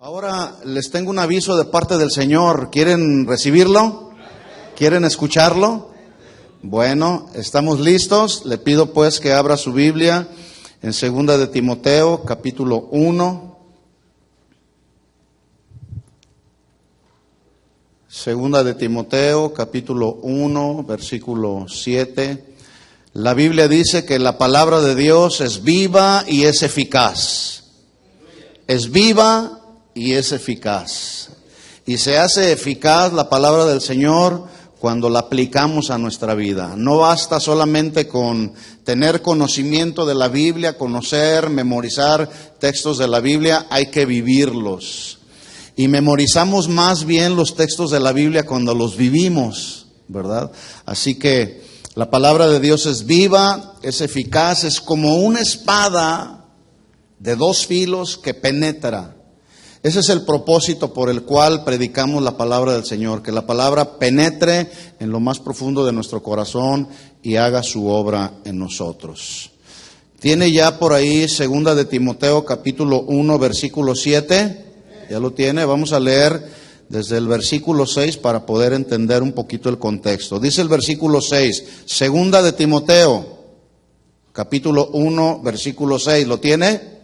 Ahora les tengo un aviso de parte del Señor. ¿Quieren recibirlo? ¿Quieren escucharlo? Bueno, estamos listos. Le pido pues que abra su Biblia en 2 de Timoteo, capítulo 1. 2 de Timoteo, capítulo 1, versículo 7. La Biblia dice que la palabra de Dios es viva y es eficaz. Es viva y es eficaz. Y se hace eficaz la palabra del Señor cuando la aplicamos a nuestra vida. No basta solamente con tener conocimiento de la Biblia, conocer, memorizar textos de la Biblia, hay que vivirlos. Y memorizamos más bien los textos de la Biblia cuando los vivimos, ¿verdad? Así que la palabra de Dios es viva, es eficaz, es como una espada de dos filos que penetra. Ese es el propósito por el cual predicamos la palabra del Señor, que la palabra penetre en lo más profundo de nuestro corazón y haga su obra en nosotros. ¿Tiene ya por ahí 2 de Timoteo capítulo 1 versículo 7? ¿Ya lo tiene? Vamos a leer desde el versículo 6 para poder entender un poquito el contexto. Dice el versículo 6, 2 de Timoteo capítulo 1 versículo 6, ¿lo tiene?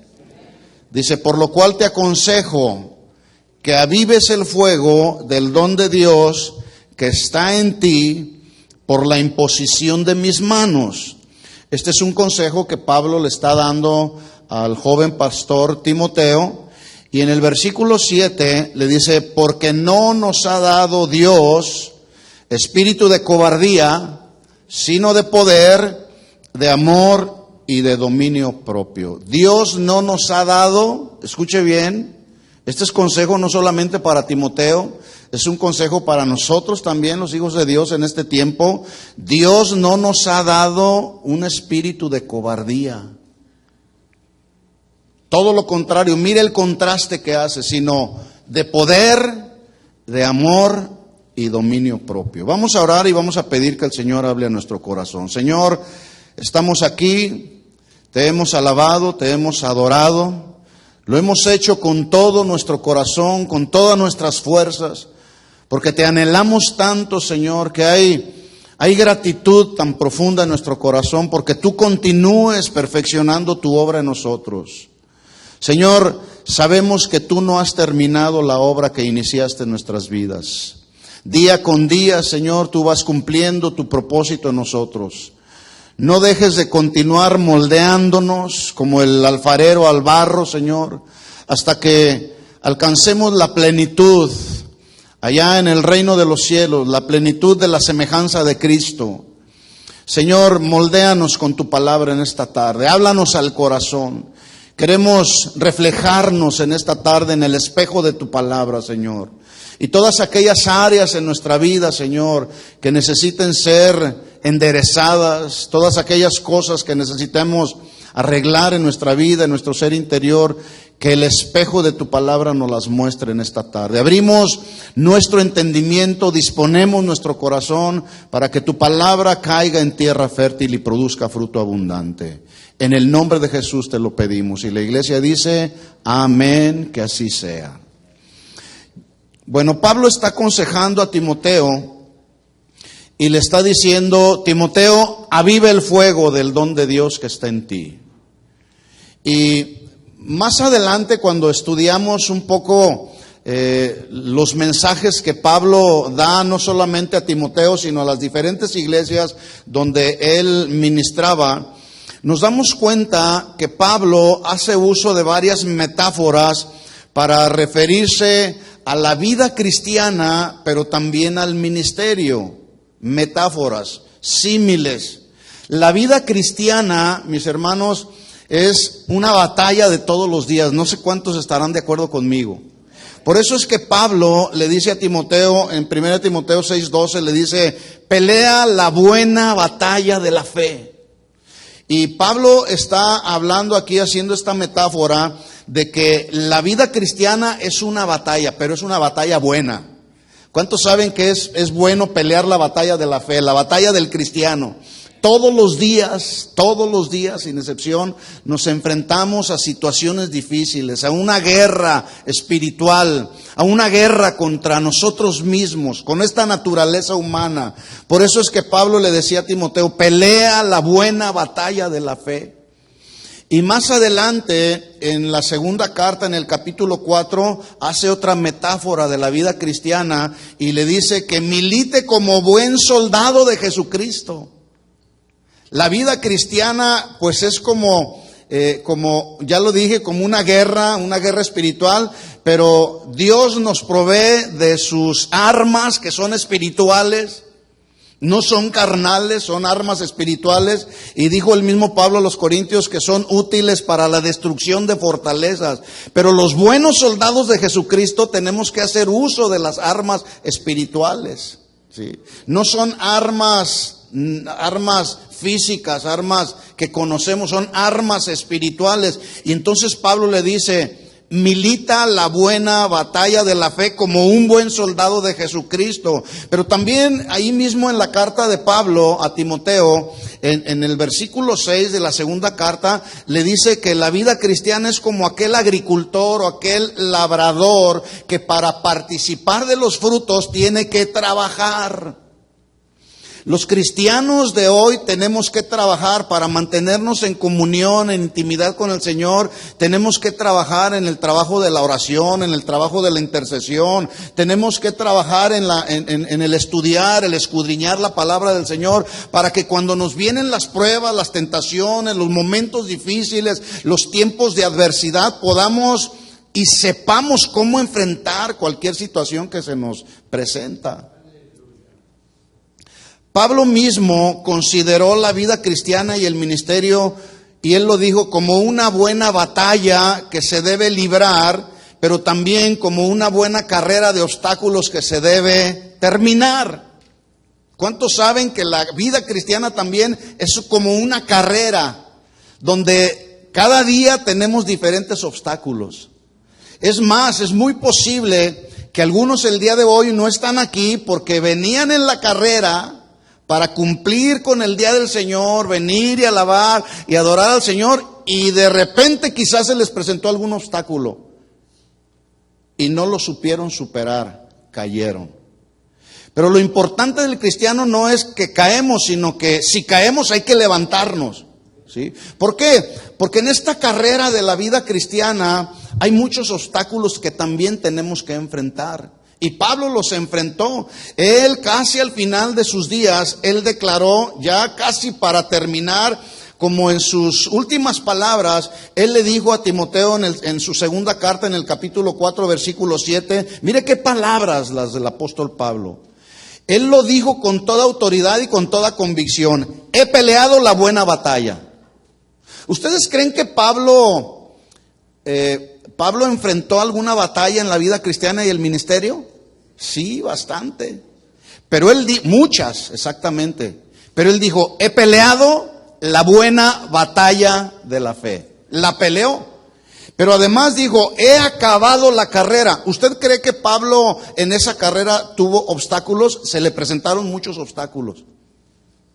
Dice, por lo cual te aconsejo que avives el fuego del don de Dios que está en ti por la imposición de mis manos. Este es un consejo que Pablo le está dando al joven pastor Timoteo. Y en el versículo 7 le dice, porque no nos ha dado Dios espíritu de cobardía, sino de poder, de amor y de dominio propio. Dios no nos ha dado, escuche bien, este es consejo no solamente para Timoteo, es un consejo para nosotros también, los hijos de Dios en este tiempo. Dios no nos ha dado un espíritu de cobardía. Todo lo contrario, mire el contraste que hace, sino de poder, de amor y dominio propio. Vamos a orar y vamos a pedir que el Señor hable a nuestro corazón. Señor, estamos aquí. Te hemos alabado, te hemos adorado, lo hemos hecho con todo nuestro corazón, con todas nuestras fuerzas, porque te anhelamos tanto, Señor, que hay gratitud tan profunda en nuestro corazón, porque tú continúes perfeccionando tu obra en nosotros. Señor, sabemos que tú no has terminado la obra que iniciaste en nuestras vidas. Día con día, Señor, tú vas cumpliendo tu propósito en nosotros. No dejes de continuar moldeándonos como el alfarero al barro, Señor, hasta que alcancemos la plenitud allá en el reino de los cielos, la plenitud de la semejanza de Cristo. Señor, moldéanos con tu palabra en esta tarde, háblanos al corazón. Queremos reflejarnos en esta tarde en el espejo de tu palabra, Señor. Y todas aquellas áreas en nuestra vida, Señor, que necesiten ser enderezadas, todas aquellas cosas que necesitemos arreglar en nuestra vida, en nuestro ser interior, que el espejo de tu palabra nos las muestre en esta tarde. Abrimos nuestro entendimiento, disponemos nuestro corazón para que tu palabra caiga en tierra fértil y produzca fruto abundante. En el nombre de Jesús te lo pedimos. Y la iglesia dice, amén, que así sea. Bueno, Pablo está aconsejando a Timoteo y le está diciendo, Timoteo, aviva el fuego del don de Dios que está en ti. Y más adelante, cuando estudiamos un poco los mensajes que Pablo da no solamente a Timoteo, sino a las diferentes iglesias donde él ministraba, nos damos cuenta que Pablo hace uso de varias metáforas para referirse a la vida cristiana, pero también al ministerio. Metáforas, símiles. La vida cristiana, mis hermanos, es una batalla de todos los días. No sé cuántos estarán de acuerdo conmigo. Por eso es que Pablo le dice a Timoteo, en 1 Timoteo 6:12, le dice, pelea la buena batalla de la fe. Y Pablo está hablando aquí, haciendo esta metáfora de que la vida cristiana es una batalla, pero es una batalla buena. ¿Cuántos saben que es bueno pelear la batalla de la fe, la batalla del cristiano? todos los días, sin excepción, nos enfrentamos a situaciones difíciles, a una guerra espiritual, a una guerra contra nosotros mismos, con esta naturaleza humana. Por eso es que Pablo le decía a Timoteo, pelea la buena batalla de la fe. Y más adelante, en la segunda carta, en el capítulo 4, hace otra metáfora de la vida cristiana y le dice que milite como buen soldado de Jesucristo. La vida cristiana, pues es como ya lo dije, como una guerra espiritual, pero Dios nos provee de sus armas que son espirituales. No son carnales, son armas espirituales. Y dijo el mismo Pablo a los Corintios que son útiles para la destrucción de fortalezas. Pero los buenos soldados de Jesucristo tenemos que hacer uso de las armas espirituales, ¿sí? No son armas físicas, armas que conocemos, son armas espirituales. Y entonces Pablo le dice, milita la buena batalla de la fe como un buen soldado de Jesucristo. Pero también ahí mismo en la carta de Pablo a Timoteo, en el versículo 6 de la segunda carta, le dice que la vida cristiana es como aquel agricultor o aquel labrador que para participar de los frutos tiene que trabajar. Los cristianos de hoy tenemos que trabajar para mantenernos en comunión, en intimidad con el Señor. Tenemos que trabajar en el trabajo de la oración, en el trabajo de la intercesión. Tenemos que trabajar en el estudiar, el escudriñar la palabra del Señor, para que cuando nos vienen las pruebas, las tentaciones, los momentos difíciles, los tiempos de adversidad, podamos y sepamos cómo enfrentar cualquier situación que se nos presenta. Pablo mismo consideró la vida cristiana y el ministerio, y él lo dijo, como una buena batalla que se debe librar, pero también como una buena carrera de obstáculos que se debe terminar. ¿Cuántos saben que la vida cristiana también es como una carrera, donde cada día tenemos diferentes obstáculos? Es más, es muy posible que algunos el día de hoy no están aquí porque venían en la carrera para cumplir con el día del Señor, venir y alabar y adorar al Señor, y de repente quizás se les presentó algún obstáculo y no lo supieron superar, cayeron. Pero lo importante del cristiano no es que caemos, sino que si caemos hay que levantarnos, ¿sí? ¿Por qué? Porque en esta carrera de la vida cristiana hay muchos obstáculos que también tenemos que enfrentar. Y Pablo los enfrentó. Él casi al final de sus días, él declaró, ya casi para terminar, como en sus últimas palabras, él le dijo a Timoteo en su segunda carta, en el capítulo 4, versículo 7, mire qué palabras las del apóstol Pablo. Él lo dijo con toda autoridad y con toda convicción: he peleado la buena batalla. ¿Ustedes creen que Pablo enfrentó alguna batalla en la vida cristiana y el ministerio? Sí, bastante. Pero muchas, exactamente. Pero él dijo, he peleado la buena batalla de la fe. La peleó. Pero además dijo, he acabado la carrera. ¿Usted cree que Pablo en esa carrera tuvo obstáculos? Se le presentaron muchos obstáculos,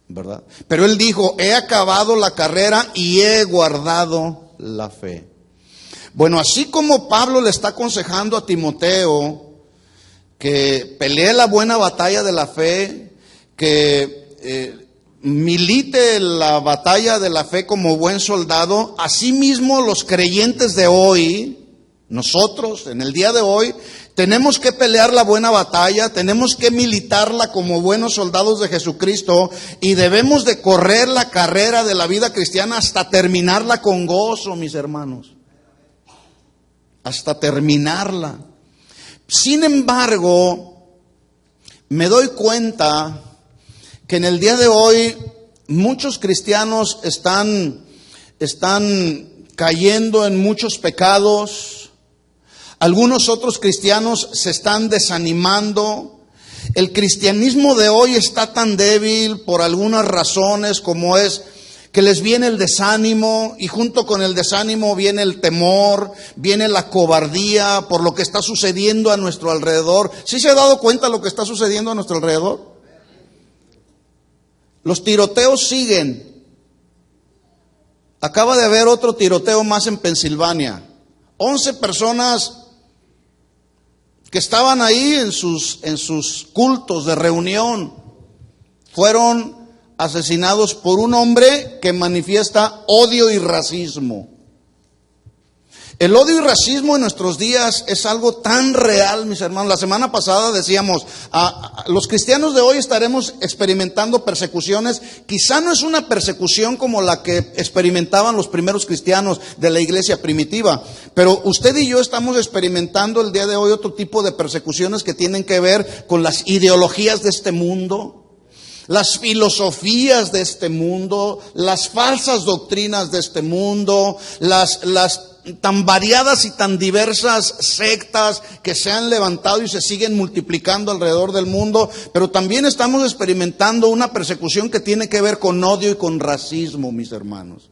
¿verdad? Pero él dijo, he acabado la carrera y he guardado la fe. Bueno, así como Pablo le está aconsejando a Timoteo que pelee la buena batalla de la fe, que milite la batalla de la fe como buen soldado, asimismo los creyentes de hoy, nosotros en el día de hoy, tenemos que pelear la buena batalla, tenemos que militarla como buenos soldados de Jesucristo, y debemos de correr la carrera de la vida cristiana hasta terminarla con gozo, mis hermanos. Hasta terminarla. Sin embargo, me doy cuenta que en el día de hoy muchos cristianos están cayendo en muchos pecados. Algunos otros cristianos se están desanimando. El cristianismo de hoy está tan débil por algunas razones, como es que les viene el desánimo, y junto con el desánimo viene el temor, viene la cobardía por lo que está sucediendo a nuestro alrededor. ¿Sí se ha dado cuenta de lo que está sucediendo a nuestro alrededor? Los tiroteos siguen. Acaba de haber otro tiroteo más en Pensilvania. 11 personas que estaban ahí en sus cultos de reunión fueron asesinados por un hombre que manifiesta odio y racismo. El odio y racismo en nuestros días es algo tan real, mis hermanos. La semana pasada decíamos, los cristianos de hoy estaremos experimentando persecuciones. Quizá no es una persecución como la que experimentaban los primeros cristianos de la iglesia primitiva, pero usted y yo estamos experimentando el día de hoy otro tipo de persecuciones que tienen que ver con las ideologías de este mundo, las filosofías de este mundo, las falsas doctrinas de este mundo, las tan variadas y tan diversas sectas que se han levantado y se siguen multiplicando alrededor del mundo, pero también estamos experimentando una persecución que tiene que ver con odio y con racismo, mis hermanos.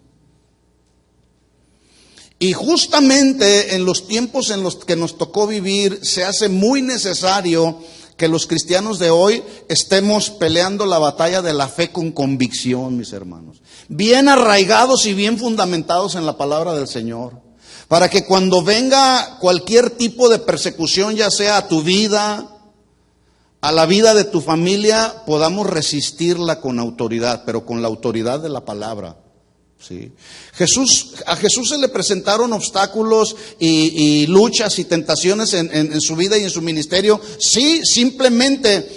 Y justamente en los tiempos en los que nos tocó vivir, se hace muy necesario que los cristianos de hoy estemos peleando la batalla de la fe con convicción, mis hermanos. Bien arraigados y bien fundamentados en la palabra del Señor. Para que cuando venga cualquier tipo de persecución, ya sea a tu vida, a la vida de tu familia, podamos resistirla con autoridad, pero con la autoridad de la palabra. ¿Sí? A Jesús se le presentaron obstáculos y luchas y tentaciones en su vida y en su ministerio. Sí, simplemente,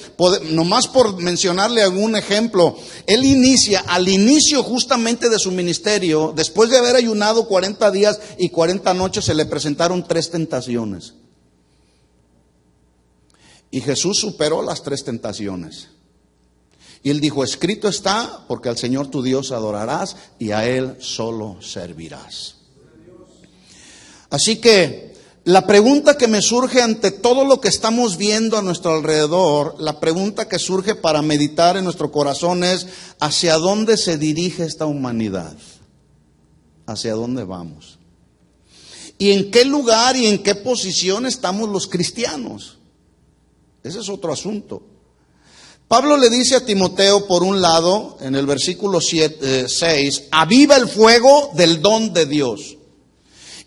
nomás por mencionarle algún ejemplo, él al inicio justamente de su ministerio, después de haber ayunado 40 días y 40 noches, se le presentaron 3 tentaciones. Y Jesús superó las 3 tentaciones. Y él dijo, escrito está, porque al Señor tu Dios adorarás y a Él solo servirás. Así que la pregunta que me surge ante todo lo que estamos viendo a nuestro alrededor, la pregunta que surge para meditar en nuestro corazón es, ¿hacia dónde se dirige esta humanidad? ¿Hacia dónde vamos? ¿Y en qué lugar y en qué posición estamos los cristianos? Ese es otro asunto. Pablo le dice a Timoteo, por un lado, en el versículo 6, aviva el fuego del don de Dios.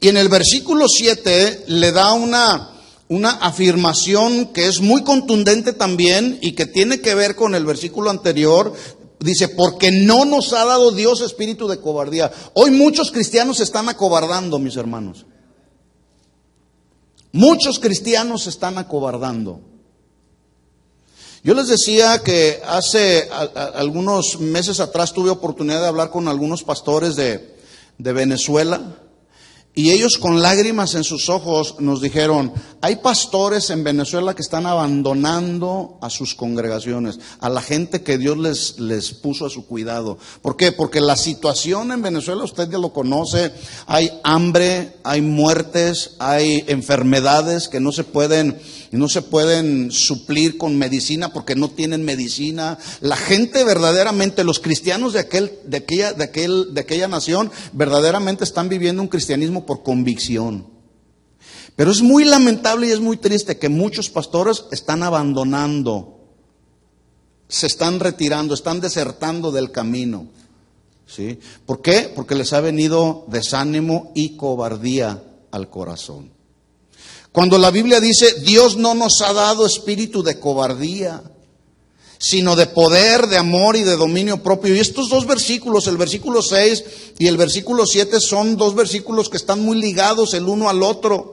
Y en el versículo 7 le da una afirmación que es muy contundente también y que tiene que ver con el versículo anterior. Dice, porque no nos ha dado Dios espíritu de cobardía. Hoy muchos cristianos se están acobardando, mis hermanos. Muchos cristianos se están acobardando. Yo les decía que hace algunos meses atrás tuve oportunidad de hablar con algunos pastores de Venezuela y ellos con lágrimas en sus ojos nos dijeron, hay pastores en Venezuela que están abandonando a sus congregaciones, a la gente que Dios les puso a su cuidado. ¿Por qué? Porque la situación en Venezuela, usted ya lo conoce, hay hambre, hay muertes, hay enfermedades que no se pueden suplir con medicina porque no tienen medicina. La gente verdaderamente, los cristianos de aquella nación, verdaderamente están viviendo un cristianismo por convicción. Pero es muy lamentable y es muy triste que muchos pastores están abandonando, se están retirando, están desertando del camino. ¿Sí? ¿Por qué? Porque les ha venido desánimo y cobardía al corazón. Cuando la Biblia dice, Dios no nos ha dado espíritu de cobardía, sino de poder, de amor y de dominio propio. Y estos 2 versículos, el versículo 6 y el versículo 7, son 2 versículos que están muy ligados el uno al otro.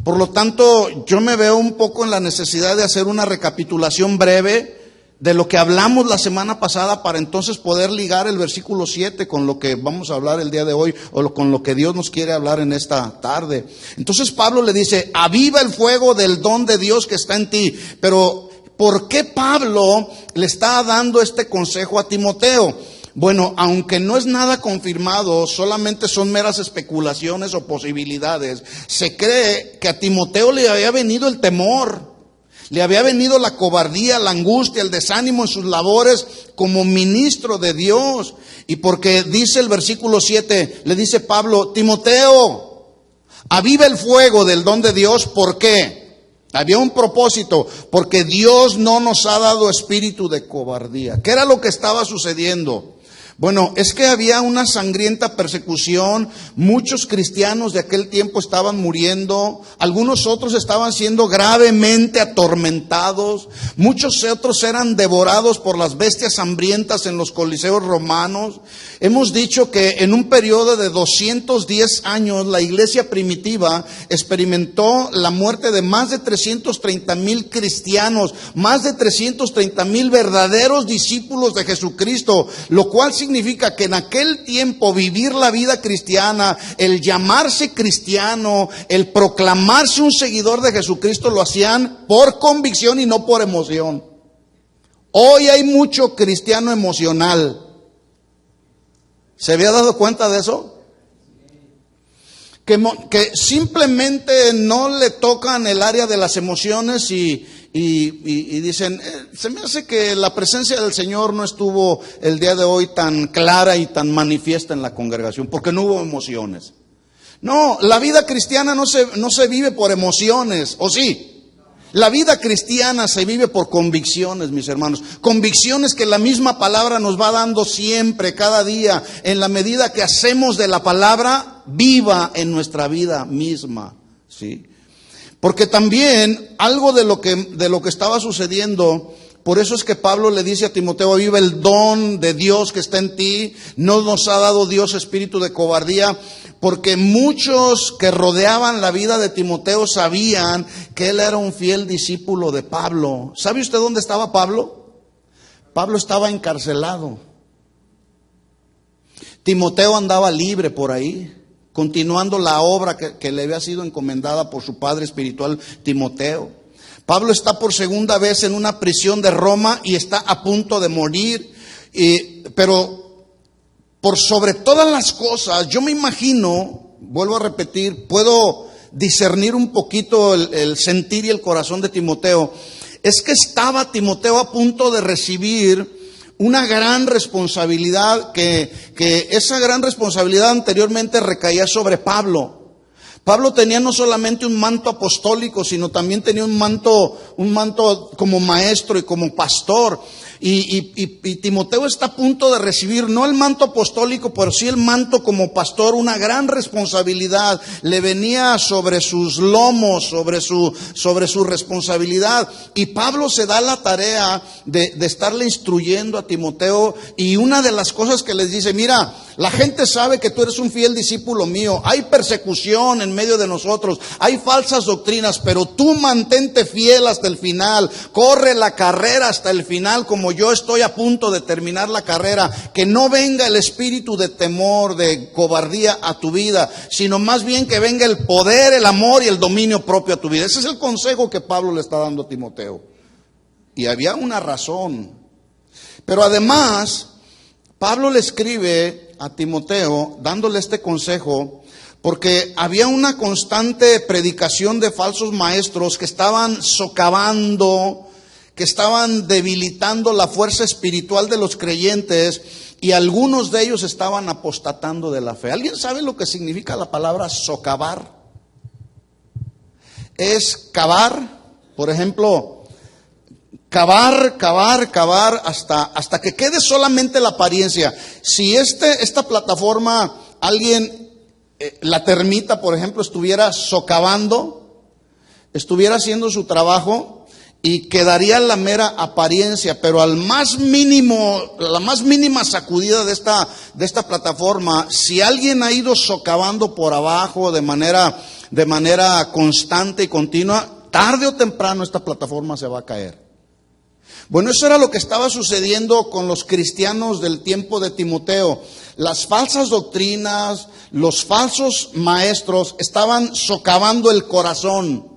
Por lo tanto, yo me veo un poco en la necesidad de hacer una recapitulación breve de lo que hablamos la semana pasada para entonces poder ligar el versículo 7 con lo que vamos a hablar el día de hoy o con lo que Dios nos quiere hablar en esta tarde. Entonces Pablo le dice, aviva el fuego del don de Dios que está en ti. Pero ¿por qué Pablo le está dando este consejo a Timoteo? Bueno, aunque no es nada confirmado, solamente son meras especulaciones o posibilidades, se cree que a Timoteo le había venido el temor. Le había venido la cobardía, la angustia, el desánimo en sus labores como ministro de Dios. Y porque dice el versículo 7, le dice Pablo, Timoteo, aviva el fuego del don de Dios. ¿Por qué? Había un propósito, porque Dios no nos ha dado espíritu de cobardía. ¿Qué era lo que estaba sucediendo? Bueno, es que había una sangrienta persecución, muchos cristianos de aquel tiempo estaban muriendo, algunos otros estaban siendo gravemente atormentados, muchos otros eran devorados por las bestias hambrientas en los coliseos romanos. Hemos dicho que en un periodo de 210 años la iglesia primitiva experimentó la muerte de más de 330,000 cristianos, más de 330,000 verdaderos discípulos de Jesucristo, lo cual significa que en aquel tiempo vivir la vida cristiana, el llamarse cristiano, el proclamarse un seguidor de Jesucristo, lo hacían por convicción y no por emoción. Hoy hay mucho cristiano emocional. ¿Se había dado cuenta de eso? Que simplemente no le tocan el área de las emociones y dicen, se me hace que la presencia del Señor no estuvo el día de hoy tan clara y tan manifiesta en la congregación, porque no hubo emociones. No, la vida cristiana no se vive por emociones, ¿o sí? La vida cristiana se vive por convicciones, mis hermanos. Convicciones que la misma palabra nos va dando siempre, cada día, en la medida que hacemos de la palabra viva en nuestra vida misma, ¿sí? Porque también algo de lo que estaba sucediendo, por eso es que Pablo le dice a Timoteo, viva el don de Dios que está en ti, no nos ha dado Dios espíritu de cobardía, porque muchos que rodeaban la vida de Timoteo sabían que él era un fiel discípulo de Pablo. ¿Sabe usted dónde estaba Pablo? Pablo estaba encarcelado. Timoteo andaba libre por ahí, continuando la obra que le había sido encomendada por su padre espiritual Timoteo. Pablo está por segunda vez en una prisión de Roma y está a punto de morir, pero por sobre todas las cosas, yo me imagino, vuelvo a repetir, puedo discernir un poquito el sentir y el corazón de Timoteo, es que estaba Timoteo a punto de recibir una gran responsabilidad, que esa gran responsabilidad anteriormente recaía sobre Pablo. Pablo tenía no solamente un manto apostólico, sino también tenía un manto como maestro y como pastor. Y Timoteo está a punto de recibir no el manto apostólico, pero sí el manto como pastor. Una gran responsabilidad le venía sobre sus lomos, sobre su responsabilidad. Y Pablo se da la tarea de estarle instruyendo a Timoteo. Y una de las cosas que les dice, mira, la gente sabe que tú eres un fiel discípulo mío. Hay persecución en medio de nosotros, hay falsas doctrinas, pero tú mantente fiel hasta el final. Corre la carrera hasta el final, como yo estoy a punto de terminar la carrera. Que no venga el espíritu de temor, de cobardía a tu vida, sino más bien que venga el poder, el amor y el dominio propio a tu vida. Ese es el consejo que Pablo le está dando a Timoteo. Y había una razón. Pero además, Pablo le escribe a Timoteo dándole este consejo porque había una constante predicación de falsos maestros que estaban socavando, que estaban debilitando la fuerza espiritual de los creyentes, y algunos de ellos estaban apostatando de la fe. ¿Alguien sabe lo que significa la palabra socavar? Es cavar, por ejemplo, cavar hasta que quede solamente la apariencia. Si esta plataforma alguien la termita, por ejemplo, estuviera socavando, estuviera haciendo su trabajo y quedaría la mera apariencia, pero la más mínima sacudida de esta plataforma, si alguien ha ido socavando por abajo de manera constante y continua, tarde o temprano esta plataforma se va a caer. Bueno, eso era lo que estaba sucediendo con los cristianos del tiempo de Timoteo. Las falsas doctrinas, los falsos maestros estaban socavando el corazón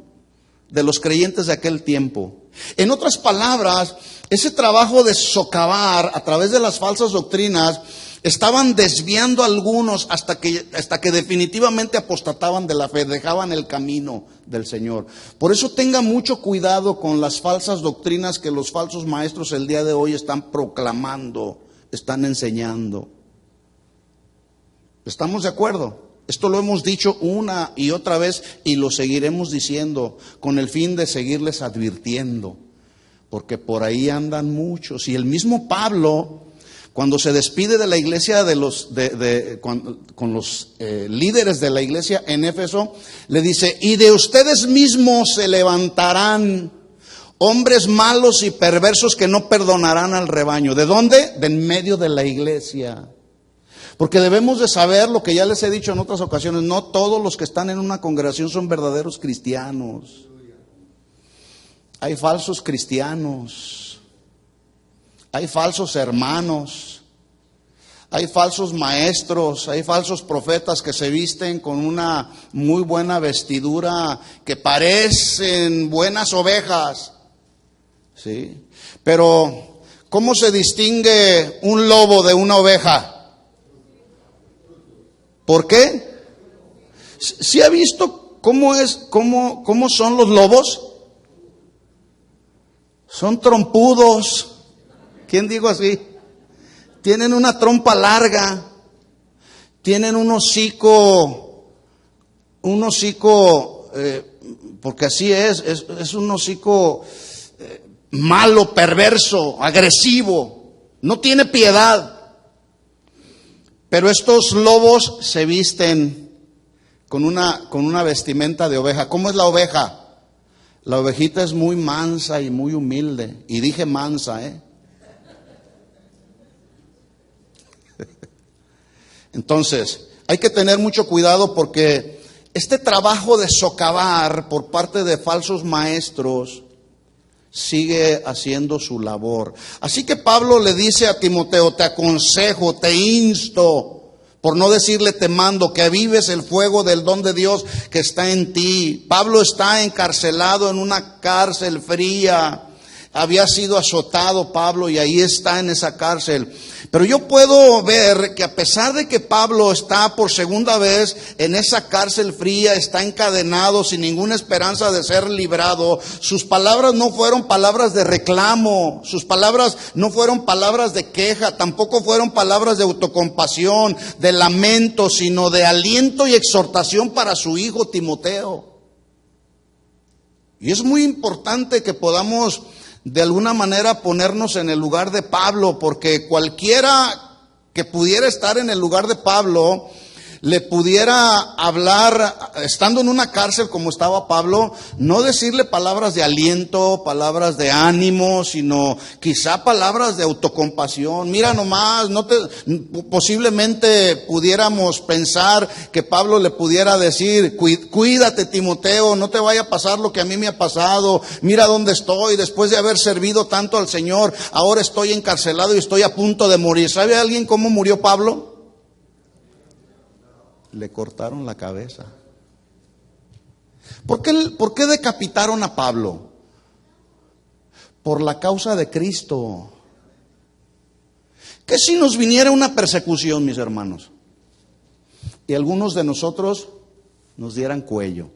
de los creyentes de aquel tiempo. En otras palabras, ese trabajo de socavar a través de las falsas doctrinas estaban desviando a algunos hasta que definitivamente apostataban de la fe, dejaban el camino del Señor. Por eso tenga mucho cuidado con las falsas doctrinas que los falsos maestros el día de hoy están proclamando, están enseñando. ¿Estamos de acuerdo? Esto lo hemos dicho una y otra vez y lo seguiremos diciendo con el fin de seguirles advirtiendo, porque por ahí andan muchos. Y el mismo Pablo, cuando se despide de la iglesia con los líderes de la iglesia en Éfeso, le dice: y de ustedes mismos se levantarán hombres malos y perversos que no perdonarán al rebaño. ¿De dónde? De en medio de la iglesia. Porque debemos de saber lo que ya les he dicho en otras ocasiones: no todos los que están en una congregación son verdaderos cristianos. Hay falsos cristianos, hay falsos hermanos, hay falsos maestros, hay falsos profetas que se visten con una muy buena vestidura, que parecen buenas ovejas, ¿sí? Pero ¿cómo se distingue un lobo de una oveja? ¿Por qué? ¿Sí ha visto cómo son los lobos? Son trompudos. ¿Quién dijo así? Tienen una trompa larga, tienen un hocico, porque así es un hocico malo, perverso, agresivo, no tiene piedad. Pero estos lobos se visten con una vestimenta de oveja. ¿Cómo es la oveja? La ovejita es muy mansa y muy humilde. Y dije mansa, Entonces, hay que tener mucho cuidado, porque este trabajo de socavar por parte de falsos maestros sigue haciendo su labor. Así que Pablo le dice a Timoteo: te aconsejo, te insto, por no decirle te mando, que avives el fuego del don de Dios que está en ti. Pablo está encarcelado en una cárcel fría. Había sido azotado Pablo y ahí está en esa cárcel. Pero yo puedo ver que a pesar de que Pablo está por segunda vez en esa cárcel fría, está encadenado sin ninguna esperanza de ser librado, sus palabras no fueron palabras de reclamo, sus palabras no fueron palabras de queja, tampoco fueron palabras de autocompasión, de lamento, sino de aliento y exhortación para su hijo Timoteo. Y es muy importante que podamos de alguna manera ponernos en el lugar de Pablo, porque cualquiera que pudiera estar en el lugar de Pablo le pudiera hablar, estando en una cárcel como estaba Pablo, no decirle palabras de aliento, palabras de ánimo, sino quizá palabras de autocompasión. Mira nomás, posiblemente pudiéramos pensar que Pablo le pudiera decir: cuídate, Timoteo, no te vaya a pasar lo que a mí me ha pasado. Mira dónde estoy, después de haber servido tanto al Señor, ahora estoy encarcelado y estoy a punto de morir. ¿Sabe alguien cómo murió Pablo? Le cortaron la cabeza. ¿Por qué decapitaron a Pablo? Por la causa de Cristo. ¿Qué si nos viniera una persecución, mis hermanos, y algunos de nosotros nos dieran cuello?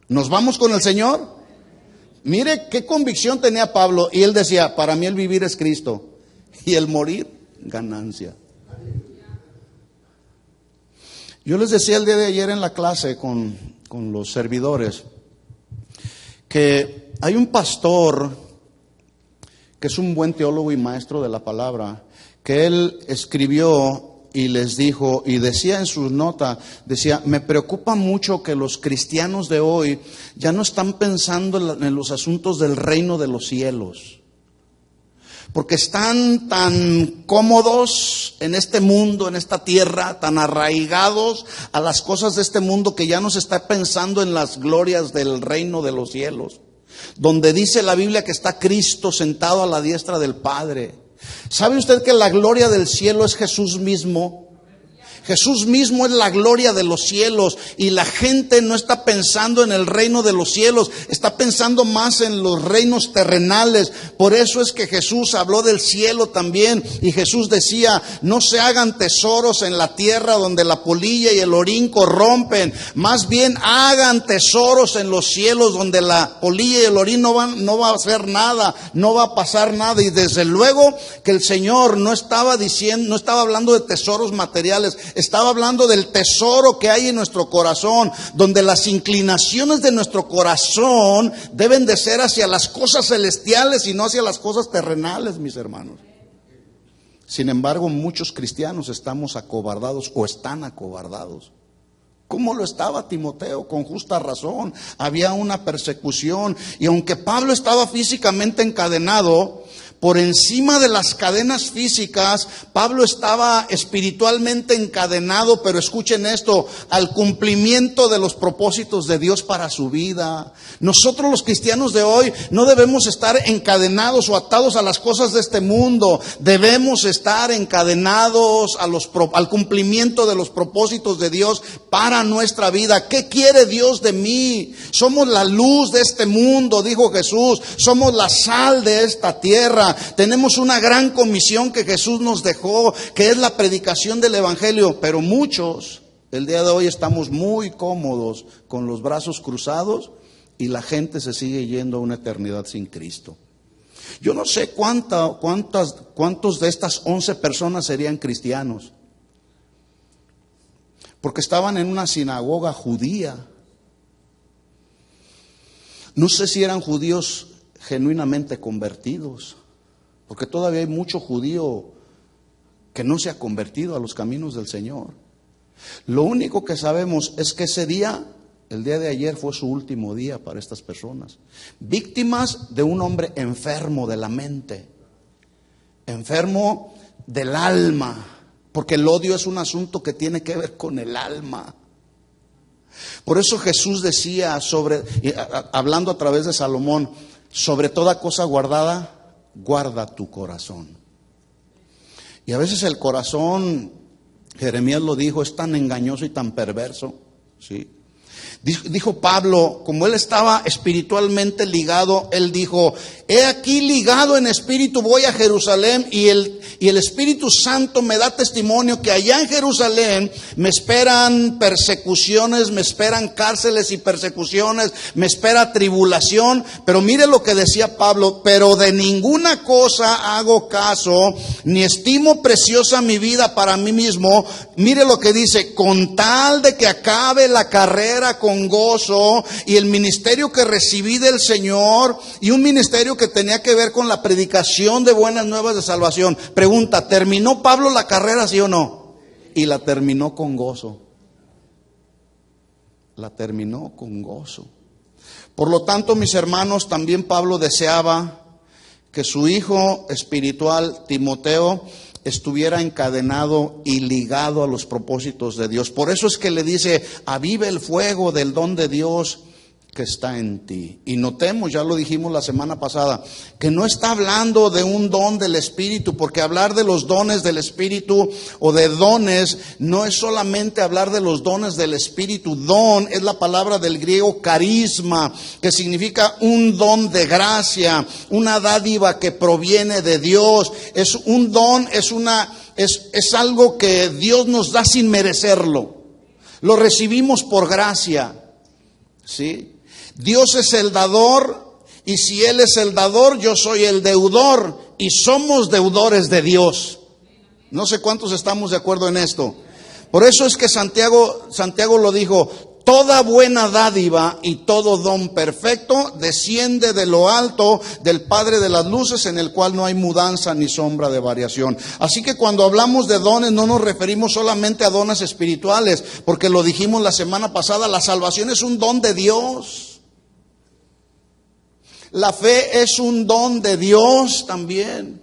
¿Nos vamos con el Señor? Mire qué convicción tenía Pablo, y él decía: para mí el vivir es Cristo y el morir ganancia. Yo les decía el día de ayer en la clase con los servidores que hay un pastor que es un buen teólogo y maestro de la palabra, que él escribió y les dijo, y decía en sus notas, decía: me preocupa mucho que los cristianos de hoy ya no están pensando en los asuntos del reino de los cielos, porque están tan cómodos en este mundo, en esta tierra, tan arraigados a las cosas de este mundo, que ya no se está pensando en las glorias del reino de los cielos, donde dice la Biblia que está Cristo sentado a la diestra del Padre. ¿Sabe usted que la gloria del cielo es Jesús mismo? Jesús mismo es la gloria de los cielos, y la gente no está pensando en el reino de los cielos, está pensando más en los reinos terrenales. Por eso es que Jesús habló del cielo también, y Jesús decía: no se hagan tesoros en la tierra donde la polilla y el orín corrompen, más bien hagan tesoros en los cielos donde la polilla y el orín no va a hacer nada, no va a pasar nada. Y desde luego que el Señor no estaba hablando de tesoros materiales, estaba hablando del tesoro que hay en nuestro corazón, donde las inclinaciones de nuestro corazón deben de ser hacia las cosas celestiales y no hacia las cosas terrenales, mis hermanos. Sin embargo, muchos cristianos estamos acobardados o están acobardados. ¿Cómo lo estaba Timoteo? Con justa razón. Había una persecución. Y aunque Pablo estaba físicamente encadenado, por encima de las cadenas físicas, Pablo estaba espiritualmente encadenado, pero escuchen esto, al cumplimiento de los propósitos de Dios para su vida. Nosotros los cristianos de hoy no debemos estar encadenados o atados a las cosas de este mundo. Debemos estar encadenados al cumplimiento de los propósitos de Dios para nuestra vida. ¿Qué quiere Dios de mí? Somos la luz de este mundo, dijo Jesús. Somos la sal de esta tierra. Tenemos una gran comisión que Jesús nos dejó, que es la predicación del evangelio. Pero muchos, el día de hoy, estamos muy cómodos con los brazos cruzados y la gente se sigue yendo a una eternidad sin Cristo. Yo no sé cuántos de estas 11 personas serían cristianos, porque estaban en una sinagoga judía. No sé si eran judíos genuinamente convertidos, porque todavía hay mucho judío que no se ha convertido a los caminos del Señor. Lo único que sabemos es que ese día, el día de ayer, fue su último día para estas personas. Víctimas de un hombre enfermo de la mente, enfermo del alma, porque el odio es un asunto que tiene que ver con el alma. Por eso Jesús decía, hablando a través de Salomón, sobre toda cosa guardada, guarda tu corazón. Y a veces el corazón, Jeremías lo dijo, es tan engañoso y tan perverso, ¿sí? Dijo Pablo, como él estaba espiritualmente ligado, él dijo: he aquí ligado en espíritu voy a Jerusalén, y el Espíritu Santo me da testimonio que allá en Jerusalén me esperan persecuciones, me esperan cárceles y persecuciones, me espera tribulación. Pero mire lo que decía Pablo: pero de ninguna cosa hago caso, ni estimo preciosa mi vida para mí mismo. Mire lo que dice: con tal de que acabe la carrera con gozo y el ministerio que recibí del Señor, y un ministerio que tenía que ver con la predicación de buenas nuevas de salvación. Pregunta: ¿terminó Pablo la carrera, sí o no? Y la terminó con gozo. La terminó con gozo. Por lo tanto, mis hermanos, también Pablo deseaba que su hijo espiritual, Timoteo, estuviera encadenado y ligado a los propósitos de Dios. Por eso es que le dice: aviva el fuego del don de Dios que está en ti. Y notemos, ya lo dijimos la semana pasada, que no está hablando de un don del Espíritu, porque hablar de los dones del Espíritu o de dones no es solamente hablar de los dones del Espíritu. Don es la palabra del griego carisma, que significa un don de gracia, una dádiva que proviene de Dios. Es un don, es algo que Dios nos da sin merecerlo. Lo recibimos por gracia, ¿sí? Dios es el dador, y si Él es el dador, yo soy el deudor, y somos deudores de Dios. No sé cuántos estamos de acuerdo en esto. Por eso es que Santiago lo dijo: toda buena dádiva y todo don perfecto desciende de lo alto, del Padre de las luces, en el cual no hay mudanza ni sombra de variación. Así que cuando hablamos de dones, no nos referimos solamente a dones espirituales, porque lo dijimos la semana pasada: la salvación es un don de Dios. La fe es un don de Dios también.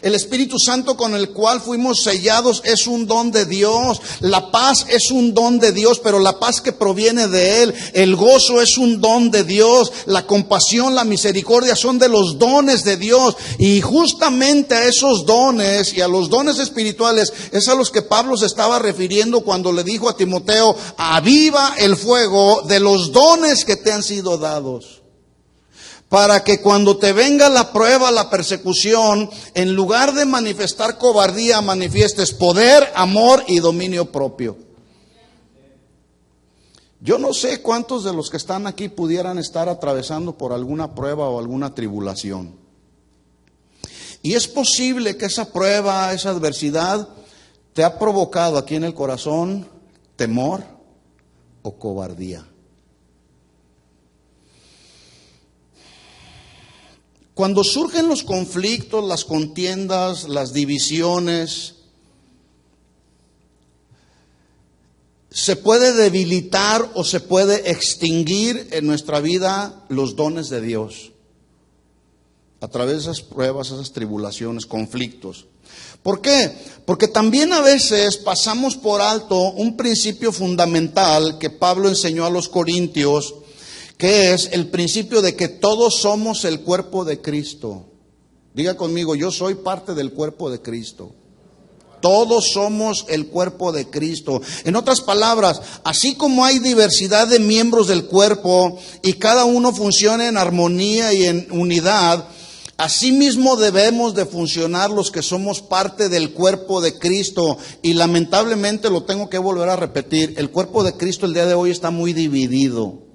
El Espíritu Santo con el cual fuimos sellados es un don de Dios. La paz es un don de Dios, pero la paz que proviene de Él. El gozo es un don de Dios. La compasión, la misericordia son de los dones de Dios. Y justamente a esos dones y a los dones espirituales es a los que Pablo se estaba refiriendo cuando le dijo a Timoteo: aviva el fuego de los dones que te han sido dados, para que cuando te venga la prueba, la persecución, en lugar de manifestar cobardía, manifiestes poder, amor y dominio propio. Yo no sé cuántos de los que están aquí pudieran estar atravesando por alguna prueba o alguna tribulación. Y es posible que esa prueba, esa adversidad, ¿Te ha provocado aquí en el corazón temor o cobardía? Cuando surgen los conflictos, las contiendas, las divisiones, se puede debilitar o se puede extinguir en nuestra vida los dones de Dios a través de esas pruebas, esas tribulaciones, conflictos. ¿Por qué? Porque también a veces pasamos por alto un principio fundamental que Pablo enseñó a los corintios, que es el principio de que todos somos el cuerpo de Cristo. Diga conmigo, yo soy parte del cuerpo de Cristo. Todos somos el cuerpo de Cristo. En otras palabras, así como hay diversidad de miembros del cuerpo y cada uno funciona en armonía y en unidad, asimismo debemos de funcionar los que somos parte del cuerpo de Cristo. Y lamentablemente lo tengo que volver a repetir, el cuerpo de Cristo el día de hoy está muy dividido.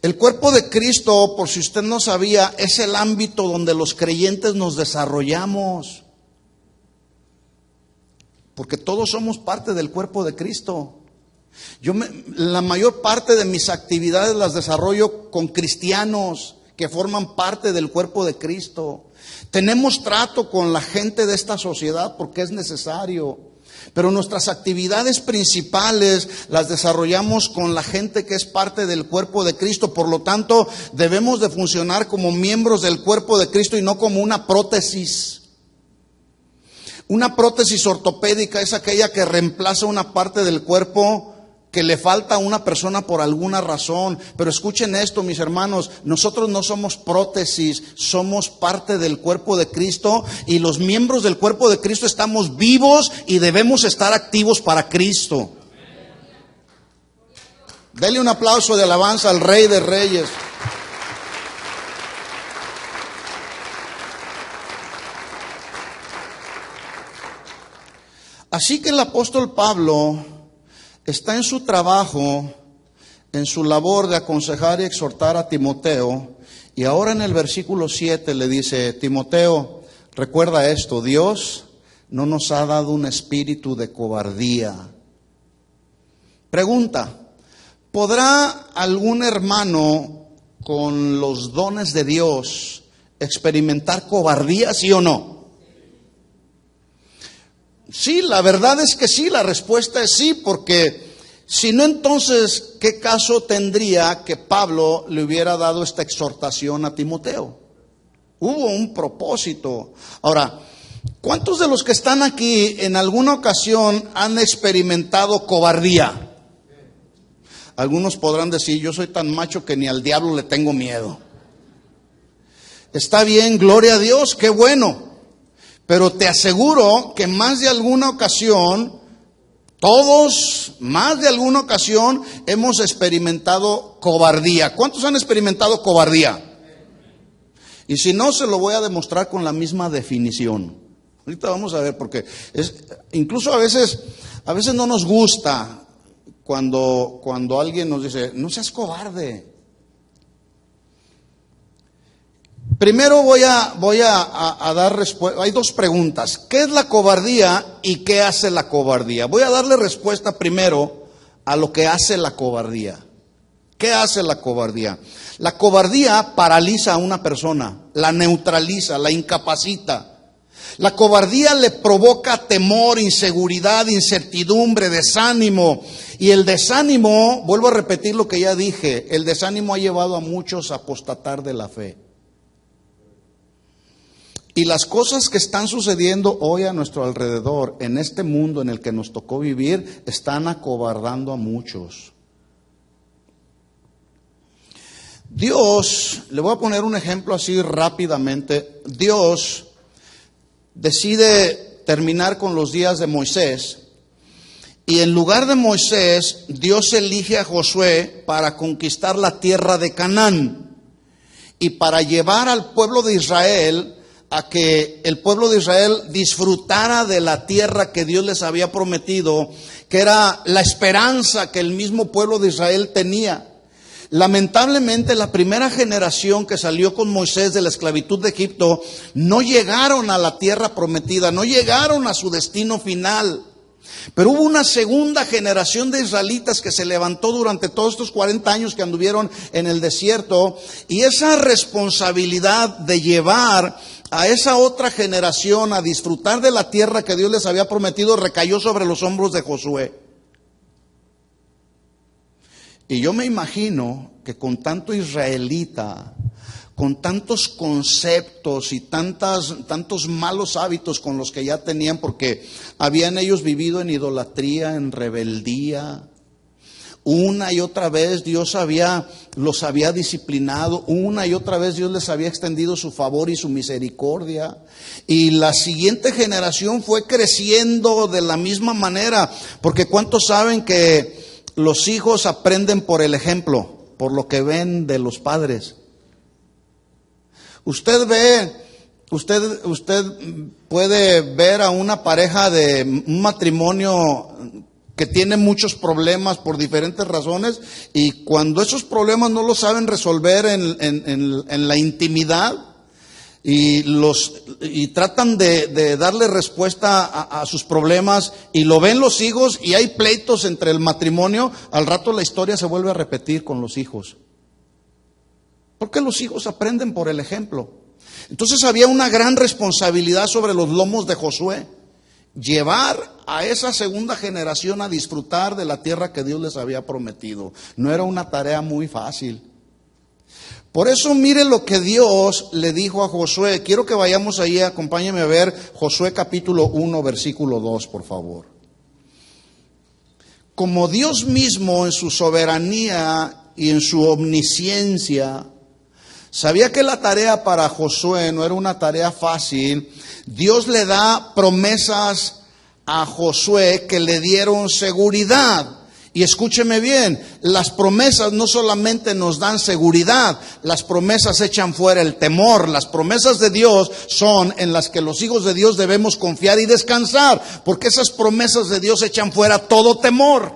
El cuerpo de Cristo, por si usted no sabía, es el ámbito donde los creyentes nos desarrollamos. Porque todos somos parte del cuerpo de Cristo. La mayor parte de mis actividades las desarrollo con cristianos que forman parte del cuerpo de Cristo. Tenemos trato con la gente de esta sociedad porque es necesario. Pero nuestras actividades principales las desarrollamos con la gente que es parte del cuerpo de Cristo. Por lo tanto, debemos de funcionar como miembros del cuerpo de Cristo y no como una prótesis. Una prótesis ortopédica es aquella que reemplaza una parte del cuerpo que le falta a una persona por alguna razón. Pero escuchen esto, mis hermanos, nosotros no somos prótesis, somos parte del cuerpo de Cristo, y los miembros del cuerpo de Cristo estamos vivos y debemos estar activos para Cristo. Dele un aplauso de alabanza al Rey de Reyes. Así que el apóstol Pablo está en su trabajo, en su labor de aconsejar y exhortar a Timoteo. Y ahora en el versículo 7 le dice: Timoteo, recuerda esto, Dios no nos ha dado un espíritu de cobardía. Pregunta: ¿podrá algún hermano con los dones de Dios experimentar cobardía, sí o no? Sí, la verdad es que sí, la respuesta es sí, porque si no, entonces, ¿qué caso tendría que Pablo le hubiera dado esta exhortación a Timoteo? Hubo un propósito. Ahora, ¿cuántos de los que están aquí en alguna ocasión han experimentado cobardía? Algunos podrán decir: yo soy tan macho que ni al diablo le tengo miedo. Está bien, gloria a Dios, qué bueno. Pero te aseguro que más de alguna ocasión, todos, más de alguna ocasión, hemos experimentado cobardía. ¿Cuántos han experimentado cobardía? Y si no, se lo voy a demostrar con la misma definición. Ahorita vamos a ver, porque incluso a veces no nos gusta cuando alguien nos dice: no seas cobarde. Primero voy a dar respuesta. Hay dos preguntas: ¿qué es la cobardía y qué hace la cobardía? Voy a darle respuesta primero a lo que hace la cobardía. ¿Qué hace la cobardía? La cobardía paraliza a una persona, la neutraliza, la incapacita. La cobardía le provoca temor, inseguridad, incertidumbre, desánimo. Y el desánimo, vuelvo a repetir lo que ya dije, el desánimo ha llevado a muchos a apostatar de la fe. Y las cosas que están sucediendo hoy a nuestro alrededor, en este mundo en el que nos tocó vivir, están acobardando a muchos. Dios, le voy a poner un ejemplo así rápidamente. Dios decide terminar con los días de Moisés, y en lugar de Moisés, Dios elige a Josué para conquistar la tierra de Canaán y para llevar al pueblo de Israel a que el pueblo de Israel disfrutara de la tierra que Dios les había prometido, que era la esperanza que el mismo pueblo de Israel tenía. Lamentablemente, la primera generación que salió con Moisés de la esclavitud de Egipto no llegaron a la tierra prometida, no llegaron a su destino final. Pero hubo una segunda generación de israelitas que se levantó durante todos estos 40 años que anduvieron en el desierto, y esa responsabilidad de llevar a esa otra generación a disfrutar de la tierra que Dios les había prometido recayó sobre los hombros de Josué. Y yo me imagino que con tanto israelita, con tantos conceptos y tantos malos hábitos con los que ya tenían, porque habían ellos vivido en idolatría, en rebeldía. Una y otra vez Dios los había disciplinado, una y otra vez Dios les había extendido su favor y su misericordia. Y la siguiente generación fue creciendo de la misma manera, porque ¿cuántos saben que los hijos aprenden por el ejemplo, por lo que ven de los padres? Usted puede ver a una pareja de un matrimonio que tiene muchos problemas por diferentes razones, y cuando esos problemas no los saben resolver en la intimidad y tratan de darle respuesta a sus problemas, y lo ven los hijos y hay pleitos entre el matrimonio, al rato la historia se vuelve a repetir con los hijos. Porque los hijos aprenden por el ejemplo. Entonces había una gran responsabilidad sobre los lomos de Josué, llevar a esa segunda generación a disfrutar de la tierra que Dios les había prometido. No era una tarea muy fácil. Por eso mire lo que Dios le dijo a Josué. Quiero que vayamos ahí, acompáñeme a ver Josué capítulo 1, versículo 2, por favor. Como Dios mismo en su soberanía y en su omnisciencia sabía que la tarea para Josué no era una tarea fácil, Dios le da promesas a Josué que le dieron seguridad. Y escúcheme bien, las promesas no solamente nos dan seguridad, las promesas echan fuera el temor. Las promesas de Dios son en las que los hijos de Dios debemos confiar y descansar, porque esas promesas de Dios echan fuera todo temor.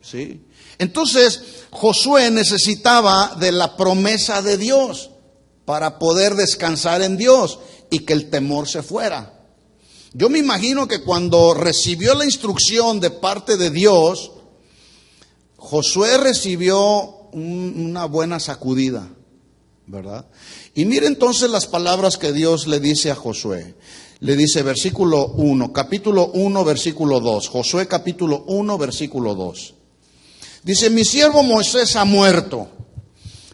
¿Sí? Entonces, Josué necesitaba de la promesa de Dios para poder descansar en Dios y que el temor se fuera. Yo me imagino que cuando recibió la instrucción de parte de Dios, Josué recibió una buena sacudida, ¿verdad? Y mire entonces las palabras que Dios le dice a Josué. Le dice versículo 1, capítulo 1, versículo 2. Josué capítulo 1, versículo 2. Dice, mi siervo Moisés ha muerto.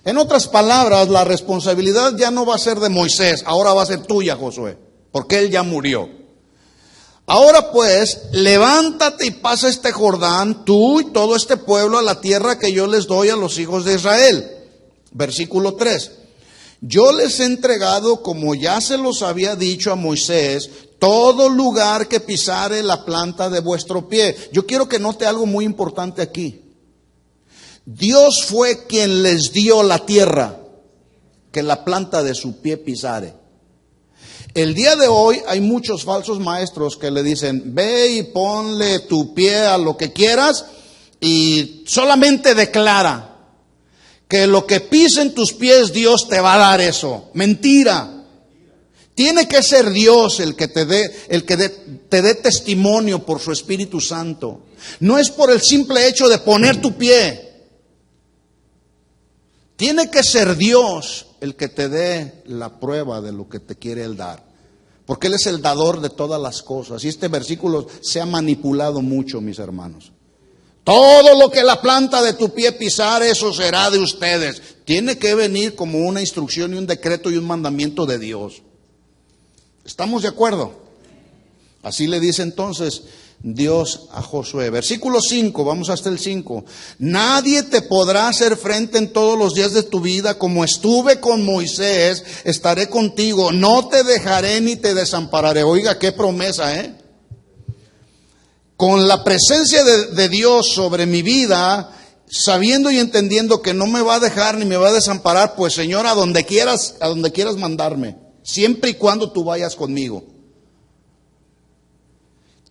En otras palabras, la responsabilidad ya no va a ser de Moisés, ahora va a ser tuya, Josué, porque él ya murió. Ahora pues, levántate y pasa este Jordán, tú y todo este pueblo, a la tierra que yo les doy a los hijos de Israel. Versículo 3. Yo les he entregado, como ya se los había dicho a Moisés, todo lugar que pisare la planta de vuestro pie. Yo quiero que note algo muy importante aquí. Dios fue quien les dio la tierra que la planta de su pie pisare. El día de hoy hay muchos falsos maestros que le dicen, ve y ponle tu pie a lo que quieras y solamente declara que lo que pisen tus pies Dios te va a dar eso. Mentira. Tiene que ser Dios el que te dé testimonio por su Espíritu Santo. No es por el simple hecho de poner tu pie. Tiene que ser Dios el que te dé la prueba de lo que te quiere Él dar. Porque Él es el dador de todas las cosas. Y este versículo se ha manipulado mucho, mis hermanos. Todo lo que la planta de tu pie pisare, eso será de ustedes. Tiene que venir como una instrucción y un decreto y un mandamiento de Dios. ¿Estamos de acuerdo? Así le dice entonces Dios a Josué. Versículo 5, vamos hasta el 5. Nadie te podrá hacer frente en todos los días de tu vida. Como estuve con Moisés, estaré contigo. No te dejaré ni te desampararé. Oiga, qué promesa, ¿eh? Con la presencia de Dios sobre mi vida, sabiendo y entendiendo que no me va a dejar ni me va a desamparar, pues Señor, a donde quieras mandarme, siempre y cuando tú vayas conmigo.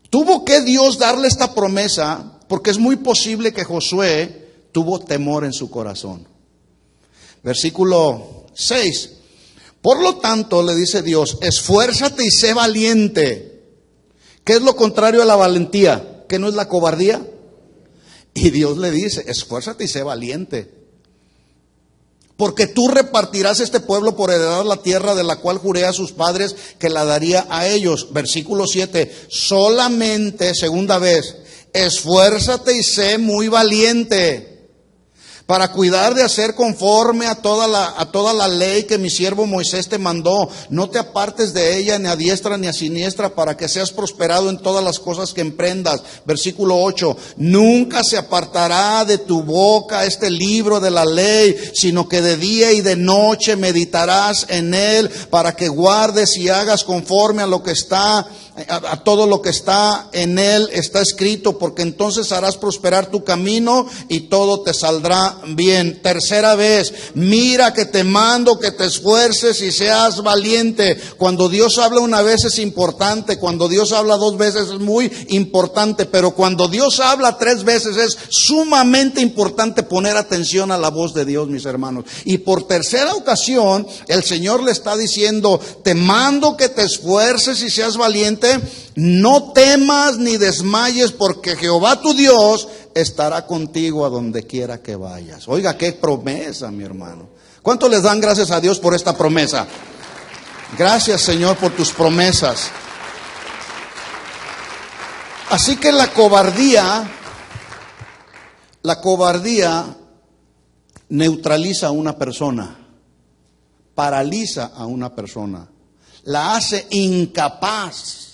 Tuvo que Dios darle esta promesa porque es muy posible que Josué tuvo temor en su corazón. Versículo 6. Por lo tanto, le dice Dios, esfuérzate y sé valiente. ¿Qué es lo contrario a la valentía? ¿Qué no es la cobardía? Y Dios le dice, esfuérzate y sé valiente. Porque tú repartirás este pueblo por heredad la tierra de la cual juré a sus padres que la daría a ellos. Versículo 7. Solamente, segunda vez, esfuérzate y sé muy valiente para cuidar de hacer conforme a toda la ley que mi siervo Moisés te mandó. No te apartes de ella ni a diestra ni a siniestra, para que seas prosperado en todas las cosas que emprendas. Versículo 8. Nunca se apartará de tu boca este libro de la ley, sino que de día y de noche meditarás en él, para que guardes y hagas conforme a lo que está, a todo lo que está en él está escrito, porque entonces harás prosperar tu camino y todo te saldrá bien. Tercera vez, mira que te mando que te esfuerces y seas valiente. Cuando Dios habla una vez es importante, cuando Dios habla dos veces es muy importante, pero cuando Dios habla tres veces es sumamente importante poner atención a la voz de Dios, mis hermanos. Y por tercera ocasión el Señor le está diciendo, te mando que te esfuerces y seas valiente. No temas ni desmayes, porque Jehová tu Dios estará contigo a donde quiera que vayas. Oiga, qué promesa, mi hermano. ¿Cuántos les dan gracias a Dios por esta promesa? Gracias, Señor, por tus promesas. Así que la cobardía neutraliza a una persona, paraliza a una persona, la hace incapaz.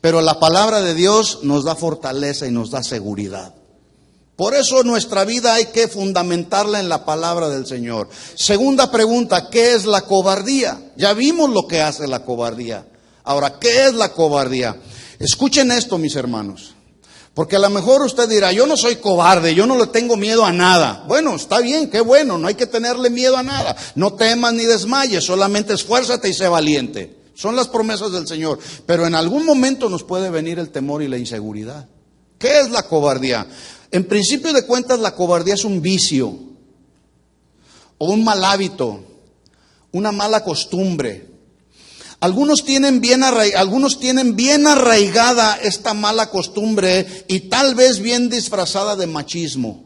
Pero la palabra de Dios nos da fortaleza y nos da seguridad. Por eso nuestra vida hay que fundamentarla en la palabra del Señor. Segunda pregunta, ¿qué es la cobardía? Ya vimos lo que hace la cobardía. Ahora, ¿qué es la cobardía? Escuchen esto, mis hermanos. Porque a lo mejor usted dirá, yo no soy cobarde, yo no le tengo miedo a nada. Bueno, está bien, qué bueno, no hay que tenerle miedo a nada. No temas ni desmayes, solamente esfuérzate y sé valiente. Son las promesas del Señor. Pero en algún momento nos puede venir el temor y la inseguridad. ¿Qué es la cobardía? En principio de cuentas, la cobardía es un vicio o un mal hábito, una mala costumbre. Algunos tienen bien arraigada esta mala costumbre y tal vez bien disfrazada de machismo.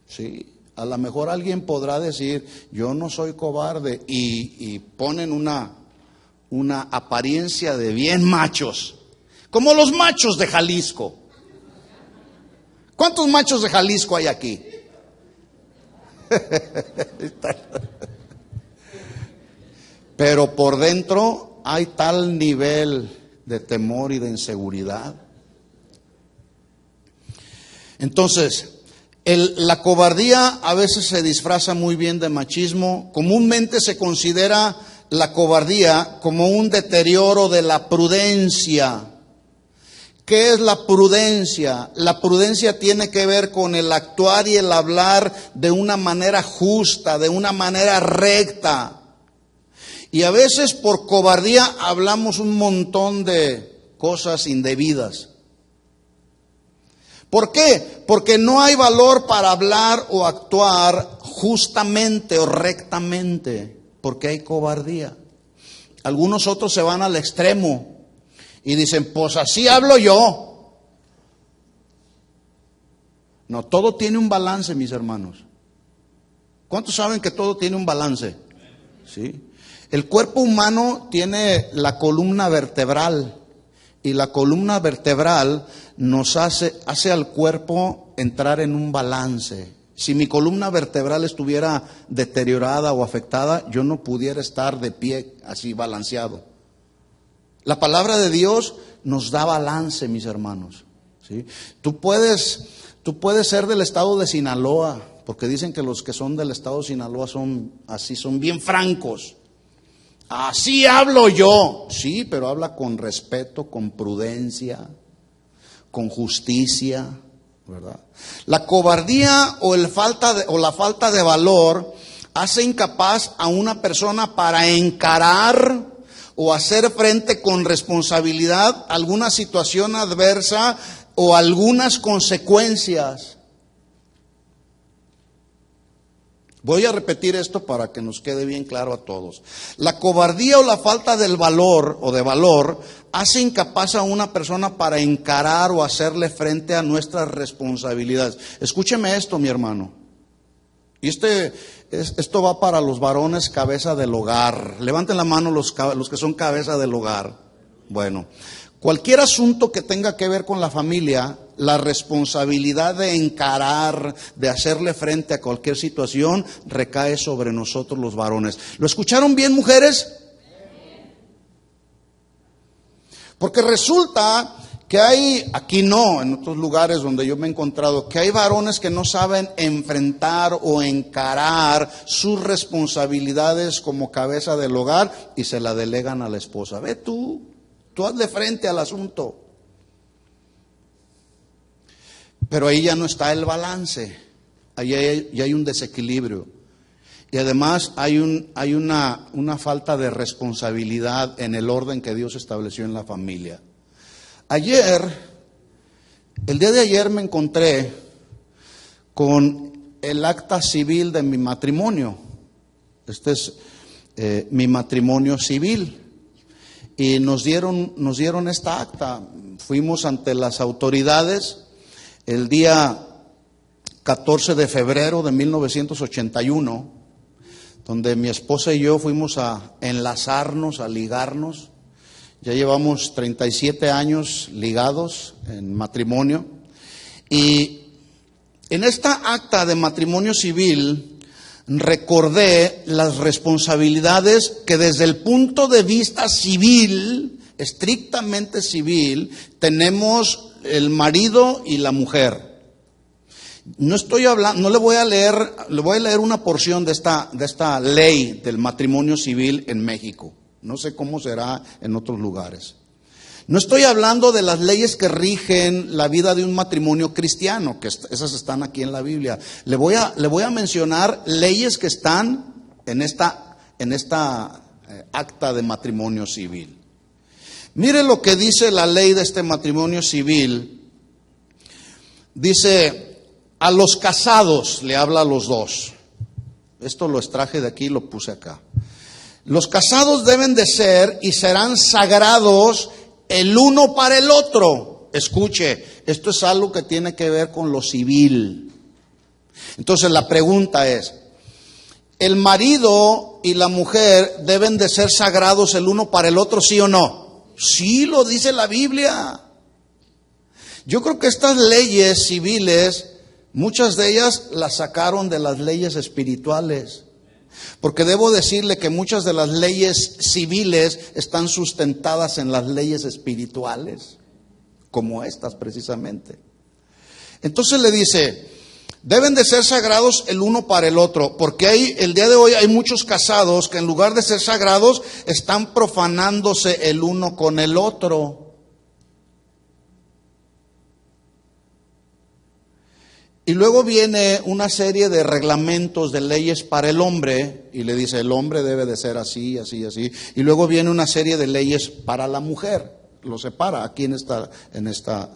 Sí. A lo mejor alguien podrá decir, yo no soy cobarde, y ponen una apariencia de bien machos, como los machos de Jalisco. ¿Cuántos machos de Jalisco hay aquí? Pero por dentro hay tal nivel de temor y de inseguridad. Entonces, la cobardía a veces se disfraza muy bien de machismo. Comúnmente se considera la cobardía como un deterioro de la prudencia. ¿Qué es la prudencia? La prudencia tiene que ver con el actuar y el hablar de una manera justa, de una manera recta. Y a veces por cobardía hablamos un montón de cosas indebidas. ¿Por qué? Porque no hay valor para hablar o actuar justamente o rectamente, porque hay cobardía. Algunos otros se van al extremo y dicen, pues así hablo yo. No, todo tiene un balance, mis hermanos. ¿Cuántos saben que todo tiene un balance? ¿Sí? El cuerpo humano tiene la columna vertebral. Y la columna vertebral nos hace al cuerpo entrar en un balance. Si mi columna vertebral estuviera deteriorada o afectada, yo no pudiera estar de pie así balanceado. La palabra de Dios nos da balance, mis hermanos. ¿Sí? Tú puedes ser del estado de Sinaloa, porque dicen que los que son del estado de Sinaloa son así, son bien francos. Así hablo yo. Sí, pero habla con respeto, con prudencia, con justicia, ¿verdad? La cobardía o la falta de valor hace incapaz a una persona para encarar o hacer frente con responsabilidad a alguna situación adversa o algunas consecuencias. Voy a repetir esto para que nos quede bien claro a todos. La cobardía o la falta del valor o de valor hace incapaz a una persona para encarar o hacerle frente a nuestras responsabilidades. Escúcheme esto, mi hermano. Y esto va para los varones cabeza del hogar. Levanten la mano los que son cabeza del hogar. Bueno, cualquier asunto que tenga que ver con la familia, la responsabilidad de encarar, de hacerle frente a cualquier situación, recae sobre nosotros los varones. ¿Lo escucharon bien, mujeres? Porque resulta que hay, aquí no, en otros lugares donde yo me he encontrado, que hay varones que no saben enfrentar o encarar sus responsabilidades como cabeza del hogar y se la delegan a la esposa. Ve tú hazle frente al asunto. Pero ahí ya no está el balance, ahí hay un desequilibrio. Y además hay una falta de responsabilidad en el orden que Dios estableció en la familia. El día de ayer me encontré con el acta civil de mi matrimonio. Este es mi matrimonio civil. Y nos dieron esta acta. Fuimos ante las autoridades el día 14 de febrero de 1981, donde mi esposa y yo fuimos a enlazarnos, a ligarnos. Ya llevamos 37 años ligados en matrimonio. Y en esta acta de matrimonio civil recordé las responsabilidades que desde el punto de vista civil, estrictamente civil, tenemos el marido y la mujer. No estoy hablando, no le voy a leer una porción de esta ley del matrimonio civil en México. No sé cómo será en otros lugares. No estoy hablando de las leyes que rigen la vida de un matrimonio cristiano, que esas están aquí en la Biblia. Le voy a mencionar leyes que están en esta acta de matrimonio civil. Mire lo que dice la ley de este matrimonio civil. Dice, a los casados, le habla a los dos. Esto lo extraje de aquí y lo puse acá. Los casados deben de ser y serán sagrados el uno para el otro. Escuche, esto es algo que tiene que ver con lo civil. Entonces la pregunta es, ¿el marido y la mujer deben de ser sagrados el uno para el otro, sí o no? Sí, lo dice la Biblia. Yo creo que estas leyes civiles, muchas de ellas las sacaron de las leyes espirituales. Porque debo decirle que muchas de las leyes civiles están sustentadas en las leyes espirituales, como estas precisamente. Entonces le dice, deben de ser sagrados el uno para el otro, porque el día de hoy hay muchos casados que en lugar de ser sagrados están profanándose el uno con el otro. Y luego viene una serie de reglamentos, de leyes para el hombre, y le dice, el hombre debe de ser así, así, así. Y luego viene una serie de leyes para la mujer, lo separa aquí en esta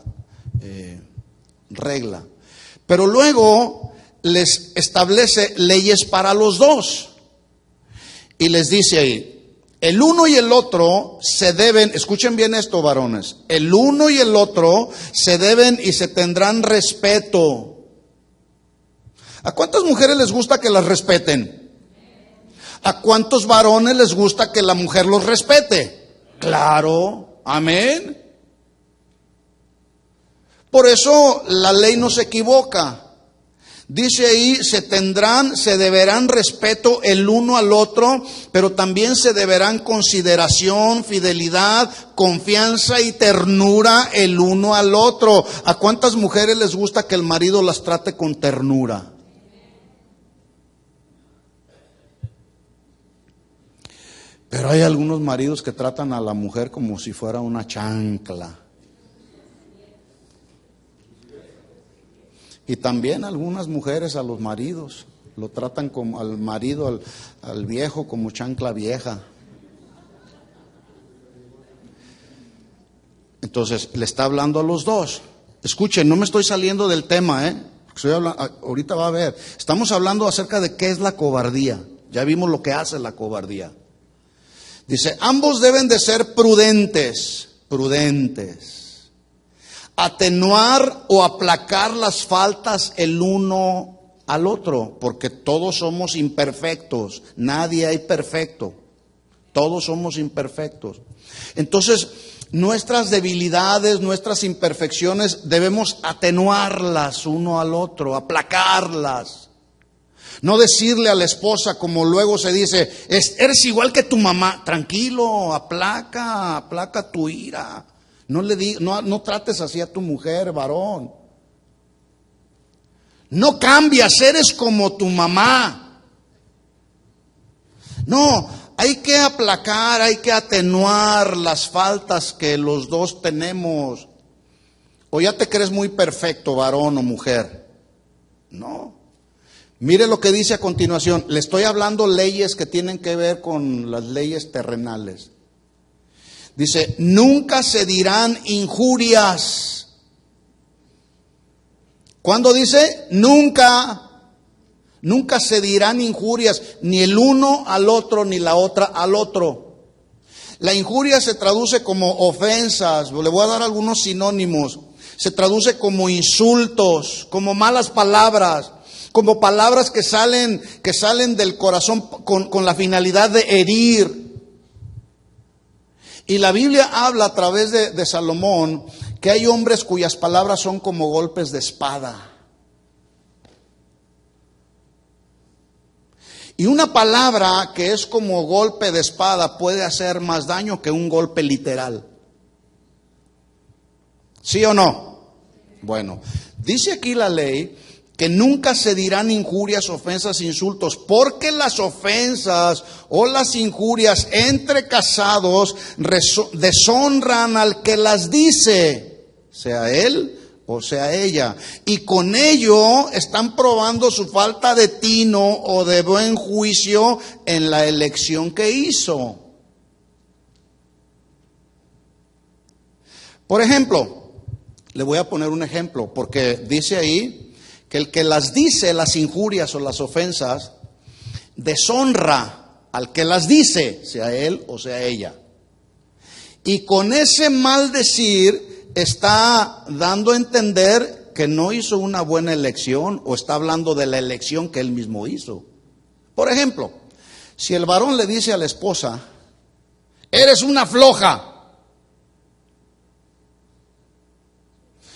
regla. Pero luego les establece leyes para los dos. Y les dice ahí, el uno y el otro se deben, escuchen bien esto, varones, el uno y el otro se deben y se tendrán respeto. ¿A cuántas mujeres les gusta que las respeten? ¿A cuántos varones les gusta que la mujer los respete? Claro, amén. Por eso la ley no se equivoca. Dice ahí, se deberán respeto el uno al otro, pero también se deberán consideración, fidelidad, confianza y ternura el uno al otro. ¿A cuántas mujeres les gusta que el marido las trate con ternura? Pero hay algunos maridos que tratan a la mujer como si fuera una chancla. Y también algunas mujeres a los maridos, lo tratan como al marido, al viejo como chancla vieja. Entonces, le está hablando a los dos. Escuchen, no me estoy saliendo del tema, Ahorita va a ver. Estamos hablando acerca de qué es la cobardía. Ya vimos lo que hace la cobardía. Dice, ambos deben de ser prudentes, atenuar o aplacar las faltas el uno al otro, porque todos somos imperfectos, nadie hay perfecto, todos somos imperfectos. Entonces, nuestras debilidades, nuestras imperfecciones, debemos atenuarlas uno al otro, aplacarlas. No decirle a la esposa, como luego se dice, eres igual que tu mamá. Tranquilo, aplaca tu ira. No trates así a tu mujer, varón. No cambias, eres como tu mamá. No, hay que aplacar, hay que atenuar las faltas que los dos tenemos. O ya te crees muy perfecto, varón o mujer. No. Mire lo que dice a continuación. Le estoy hablando leyes que tienen que ver con las leyes terrenales. Dice, nunca se dirán injurias. ¿Cuándo dice? Nunca se dirán injurias, ni el uno al otro, ni la otra al otro. La injuria se traduce como ofensas. Le voy a dar algunos sinónimos. Se traduce como insultos, como malas palabras, como palabras que salen del corazón con la finalidad de herir. Y la Biblia habla a través de Salomón que hay hombres cuyas palabras son como golpes de espada. Y una palabra que es como golpe de espada puede hacer más daño que un golpe literal. ¿Sí o no? Bueno, dice aquí la ley que nunca se dirán injurias, ofensas, insultos, porque las ofensas o las injurias entre casados deshonran al que las dice, sea él o sea ella, y con ello están probando su falta de tino o de buen juicio en la elección que hizo. Por ejemplo, le voy a poner un ejemplo, porque dice ahí que el que las dice, las injurias o las ofensas, deshonra al que las dice, sea él o sea ella. Y con ese maldecir está dando a entender que no hizo una buena elección, o está hablando de la elección que él mismo hizo. Por ejemplo, si el varón le dice a la esposa, eres una floja.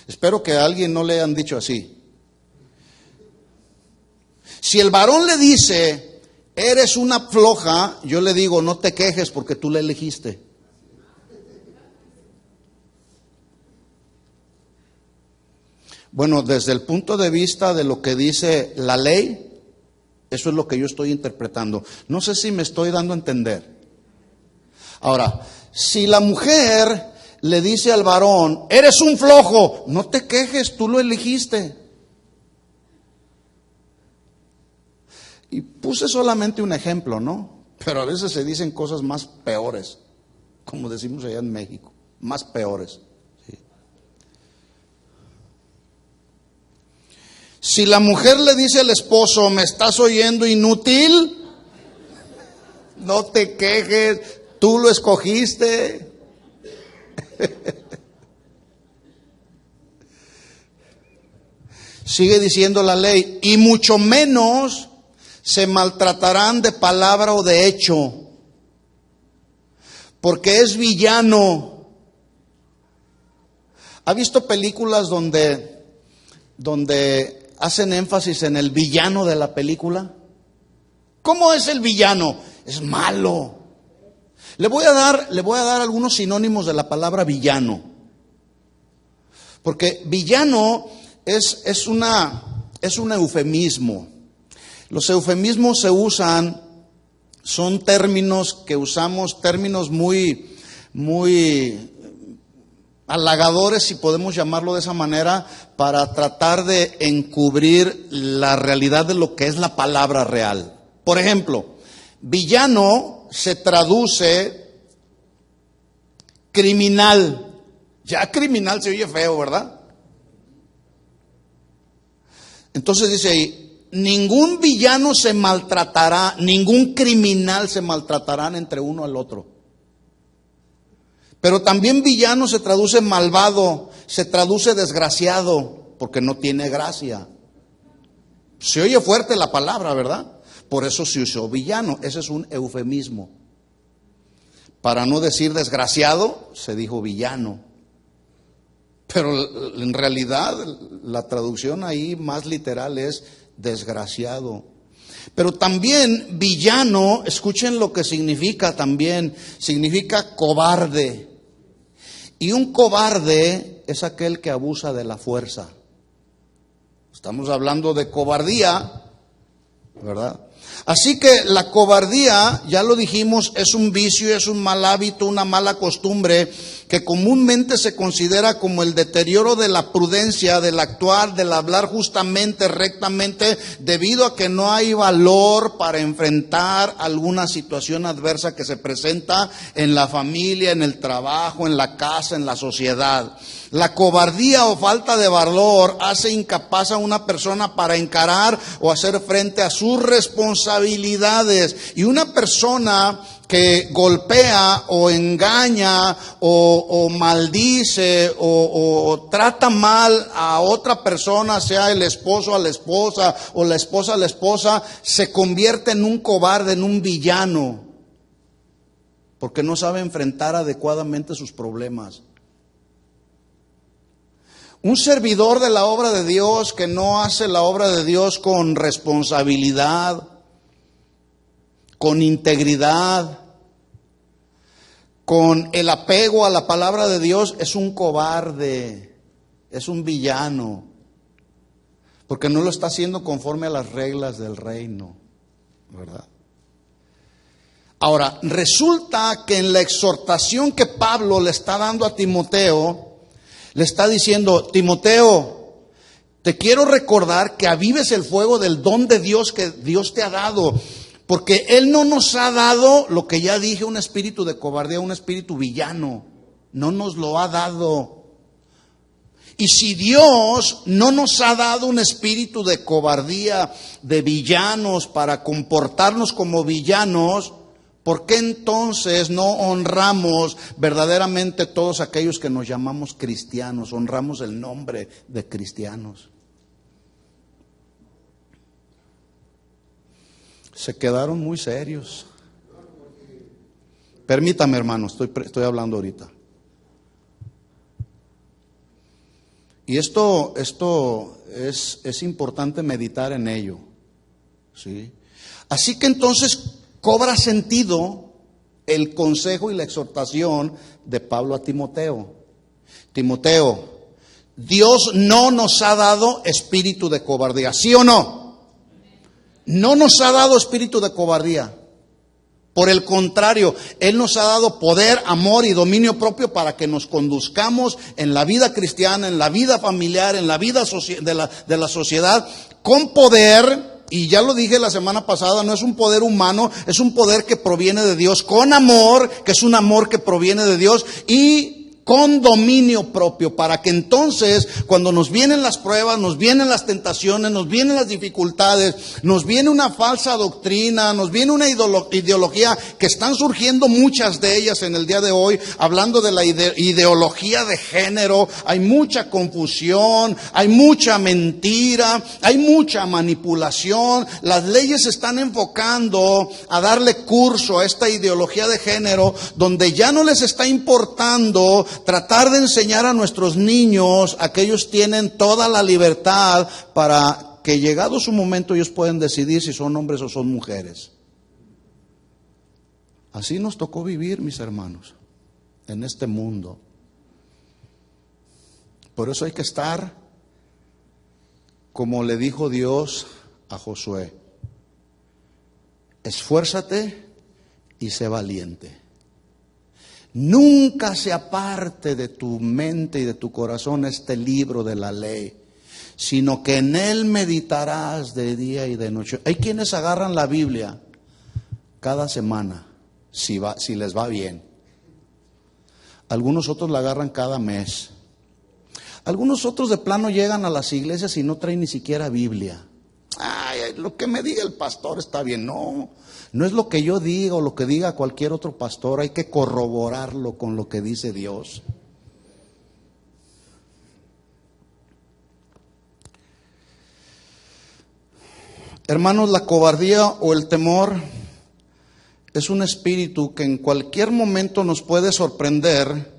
Espero que a alguien no le hayan dicho así. Si el varón le dice, eres una floja, yo le digo, no te quejes porque tú la elegiste. Bueno, desde el punto de vista de lo que dice la ley, eso es lo que yo estoy interpretando. No sé si me estoy dando a entender. Ahora, si la mujer le dice al varón, eres un flojo, no te quejes, tú lo elegiste. Y puse solamente un ejemplo, ¿no? Pero a veces se dicen cosas más peores, como decimos allá en México, más peores. ¿Sí? Si la mujer le dice al esposo, ¿me estás oyendo, inútil? No te quejes, tú lo escogiste. Sigue diciendo la ley, y mucho menos se maltratarán de palabra o de hecho, porque es villano. ¿Ha visto películas donde hacen énfasis en el villano de la película? ¿Cómo es el villano? Es malo. Le voy a dar algunos sinónimos de la palabra villano. Porque villano es un eufemismo. Los eufemismos se usan, son términos que usamos, términos muy halagadores, si podemos llamarlo de esa manera, para tratar de encubrir la realidad de lo que es la palabra real. Por ejemplo, villano se traduce criminal. Ya criminal se oye feo, ¿verdad? Entonces dice ahí, ningún villano se maltratará, ningún criminal se maltratarán entre uno al otro. Pero también villano se traduce malvado, se traduce desgraciado, porque no tiene gracia. Se oye fuerte la palabra, ¿verdad? Por eso se usó villano, ese es un eufemismo. Para no decir desgraciado, se dijo villano. Pero en realidad la traducción ahí más literal es desgraciado. Pero también villano, escuchen lo que significa también, significa cobarde. Y un cobarde es aquel que abusa de la fuerza. Estamos hablando de cobardía, ¿verdad? Así que la cobardía, ya lo dijimos, es un vicio, es un mal hábito, una mala costumbre que comúnmente se considera como el deterioro de la prudencia, del actuar, del hablar justamente, rectamente, debido a que no hay valor para enfrentar alguna situación adversa que se presenta en la familia, en el trabajo, en la casa, en la sociedad. La cobardía o falta de valor hace incapaz a una persona para encarar o hacer frente a sus responsabilidades. Y una persona que golpea o engaña o maldice o trata mal a otra persona, sea el esposo a la esposa o la esposa a la esposa, se convierte en un cobarde, en un villano, porque no sabe enfrentar adecuadamente sus problemas. Un servidor de la obra de Dios que no hace la obra de Dios con responsabilidad, con integridad, con el apego a la palabra de Dios, es un cobarde, es un villano, porque no lo está haciendo conforme a las reglas del reino, ¿verdad? Ahora, resulta que en la exhortación que Pablo le está dando a Timoteo, le está diciendo, Timoteo, te quiero recordar que avives el fuego del don de Dios que Dios te ha dado, porque Él no nos ha dado, lo que ya dije, un espíritu de cobardía, un espíritu villano, no nos lo ha dado. Y si Dios no nos ha dado un espíritu de cobardía, de villanos, para comportarnos como villanos, ¿por qué entonces no honramos verdaderamente todos aquellos que nos llamamos cristianos? Honramos el nombre de cristianos. Se quedaron muy serios. Permítame, hermano, estoy hablando ahorita. Y esto es importante meditar en ello, ¿sí? Así que entonces cobra sentido el consejo y la exhortación de Pablo a Timoteo. Timoteo, Dios no nos ha dado espíritu de cobardía, ¿sí o no? No nos ha dado espíritu de cobardía. Por el contrario, Él nos ha dado poder, amor y dominio propio para que nos conduzcamos en la vida cristiana, en la vida familiar, en la vida de la sociedad, con poder. Y ya lo dije la semana pasada, no es un poder humano, es un poder que proviene de Dios, con amor, que es un amor que proviene de Dios, y con dominio propio, para que entonces cuando nos vienen las pruebas, nos vienen las tentaciones, nos vienen las dificultades, nos viene una falsa doctrina, nos viene una ideología, que están surgiendo muchas de ellas en el día de hoy, hablando de la ideología de género. Hay mucha confusión, hay mucha mentira, hay mucha manipulación. Las leyes se están enfocando a darle curso a esta ideología de género, donde ya no les está importando tratar de enseñar a nuestros niños a que ellos tienen toda la libertad para que, llegado su momento, ellos pueden decidir si son hombres o son mujeres. Así nos tocó vivir, mis hermanos, en este mundo. Por eso hay que estar, como le dijo Dios a Josué: esfuérzate y sé valiente. Nunca se aparte de tu mente y de tu corazón este libro de la ley, sino que en él meditarás de día y de noche. Hay quienes agarran la Biblia cada semana, si les va bien. Algunos otros la agarran cada mes. Algunos otros de plano llegan a las iglesias y no traen ni siquiera Biblia. Ay, lo que me diga el pastor está bien. No, no es lo que yo diga o lo que diga cualquier otro pastor. Hay que corroborarlo con lo que dice Dios. Hermanos, la cobardía o el temor es un espíritu que en cualquier momento nos puede sorprender,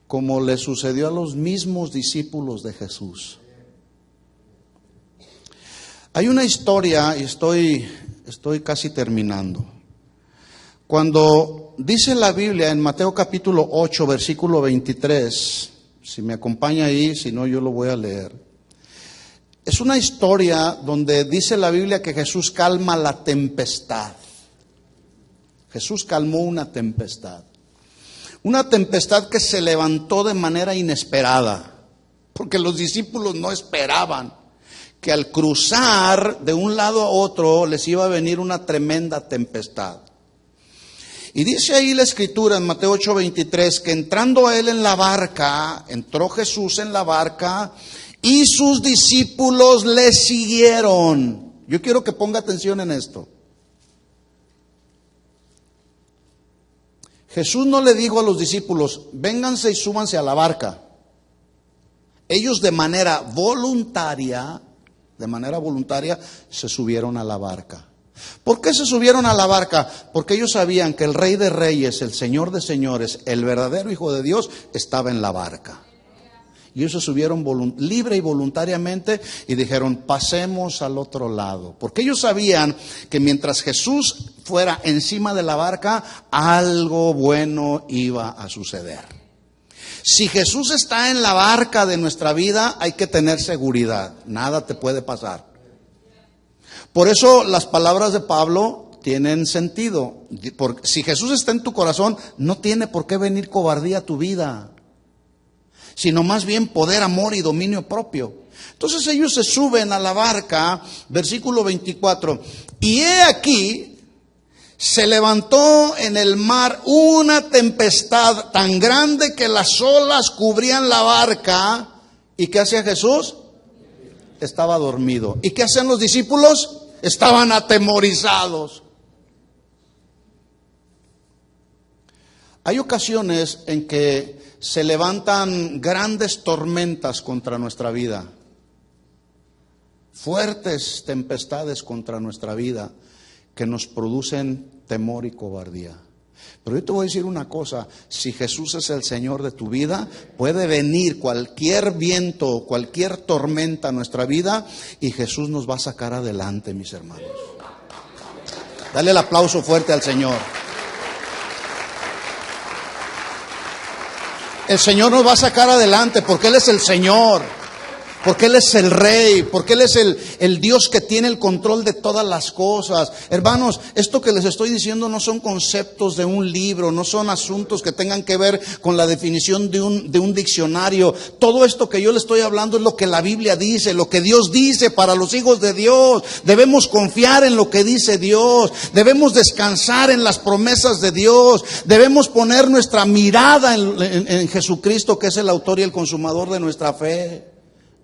como le sucedió a los mismos discípulos de Jesús. Hay una historia, y estoy casi terminando. Cuando dice la Biblia en Mateo capítulo 8, versículo 23, si me acompaña ahí, si no yo lo voy a leer. Es una historia donde dice la Biblia que Jesús calma la tempestad. Jesús calmó una tempestad. Una tempestad que se levantó de manera inesperada, porque los discípulos no esperaban que al cruzar de un lado a otro les iba a venir una tremenda tempestad. Y dice ahí la escritura en Mateo 8:23 que entrando él en la barca, entró Jesús en la barca y sus discípulos le siguieron. Yo quiero que ponga atención en esto. Jesús no le dijo a los discípulos, vénganse y súbanse a la barca. Ellos de manera voluntaria, se subieron a la barca. ¿Por qué se subieron a la barca? Porque ellos sabían que el Rey de Reyes, el Señor de Señores, el verdadero Hijo de Dios, estaba en la barca. Y ellos se subieron libre y voluntariamente y dijeron, pasemos al otro lado. Porque ellos sabían que mientras Jesús fuera encima de la barca, algo bueno iba a suceder. Si Jesús está en la barca de nuestra vida, hay que tener seguridad. Nada te puede pasar. Por eso las palabras de Pablo tienen sentido. Porque si Jesús está en tu corazón, no tiene por qué venir cobardía a tu vida, sino más bien poder, amor y dominio propio. Entonces ellos se suben a la barca, versículo 24, y he aquí, se levantó en el mar una tempestad tan grande que las olas cubrían la barca. ¿Y qué hacía Jesús? Estaba dormido. ¿Y qué hacían los discípulos? Estaban atemorizados. Hay ocasiones en que se levantan grandes tormentas contra nuestra vida, fuertes tempestades contra nuestra vida que nos producen temor y cobardía. Pero yo te voy a decir una cosa, si Jesús es el Señor de tu vida, puede venir cualquier viento, cualquier tormenta a nuestra vida y Jesús nos va a sacar adelante, mis hermanos. Dale el aplauso fuerte al Señor. El Señor nos va a sacar adelante porque Él es el Señor, porque Él es el Rey, porque Él es el Dios que tiene el control de todas las cosas. Hermanos, esto que les estoy diciendo no son conceptos de un libro, no son asuntos que tengan que ver con la definición de un diccionario. Todo esto que yo les estoy hablando es lo que la Biblia dice, lo que Dios dice para los hijos de Dios. Debemos confiar en lo que dice Dios, debemos descansar en las promesas de Dios, debemos poner nuestra mirada en Jesucristo, que es el autor y el consumador de nuestra fe.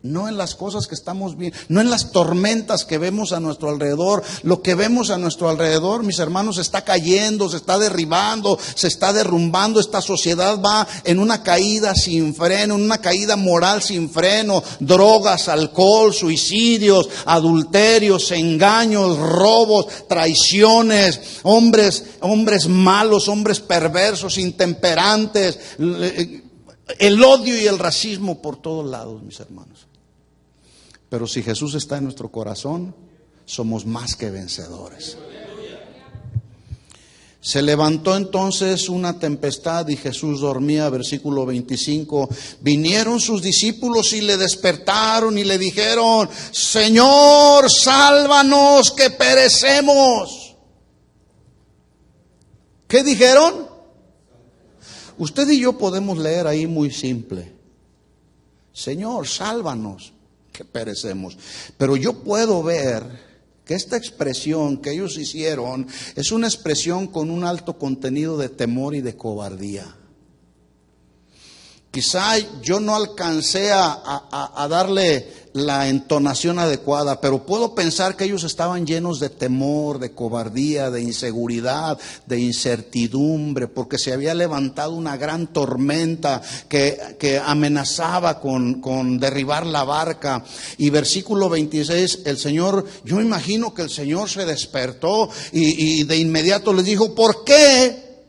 No en las cosas que estamos viendo, no en las tormentas que vemos a nuestro alrededor. Lo que vemos a nuestro alrededor, mis hermanos, se está cayendo, se está derribando, se está derrumbando. Esta sociedad va en una caída sin freno, en una caída moral sin freno. Drogas, alcohol, suicidios, adulterios, engaños, robos, traiciones, hombres malos, hombres perversos, intemperantes, el odio y el racismo por todos lados, mis hermanos. Pero si Jesús está en nuestro corazón, somos más que vencedores. Se levantó entonces una tempestad y Jesús dormía, versículo 25. Vinieron sus discípulos y le despertaron y le dijeron, Señor, sálvanos que perecemos. ¿Qué dijeron? Usted y yo podemos leer ahí muy simple, Señor, sálvanos que perecemos. Pero yo puedo ver que esta expresión que ellos hicieron es una expresión con un alto contenido de temor y de cobardía. Quizá yo no alcancé a darle la entonación adecuada, pero puedo pensar que ellos estaban llenos de temor, de cobardía, de inseguridad, de incertidumbre, porque se había levantado una gran tormenta que amenazaba con derribar la barca. Y versículo 26, el Señor, yo me imagino que el Señor se despertó y de inmediato les dijo: ¿por qué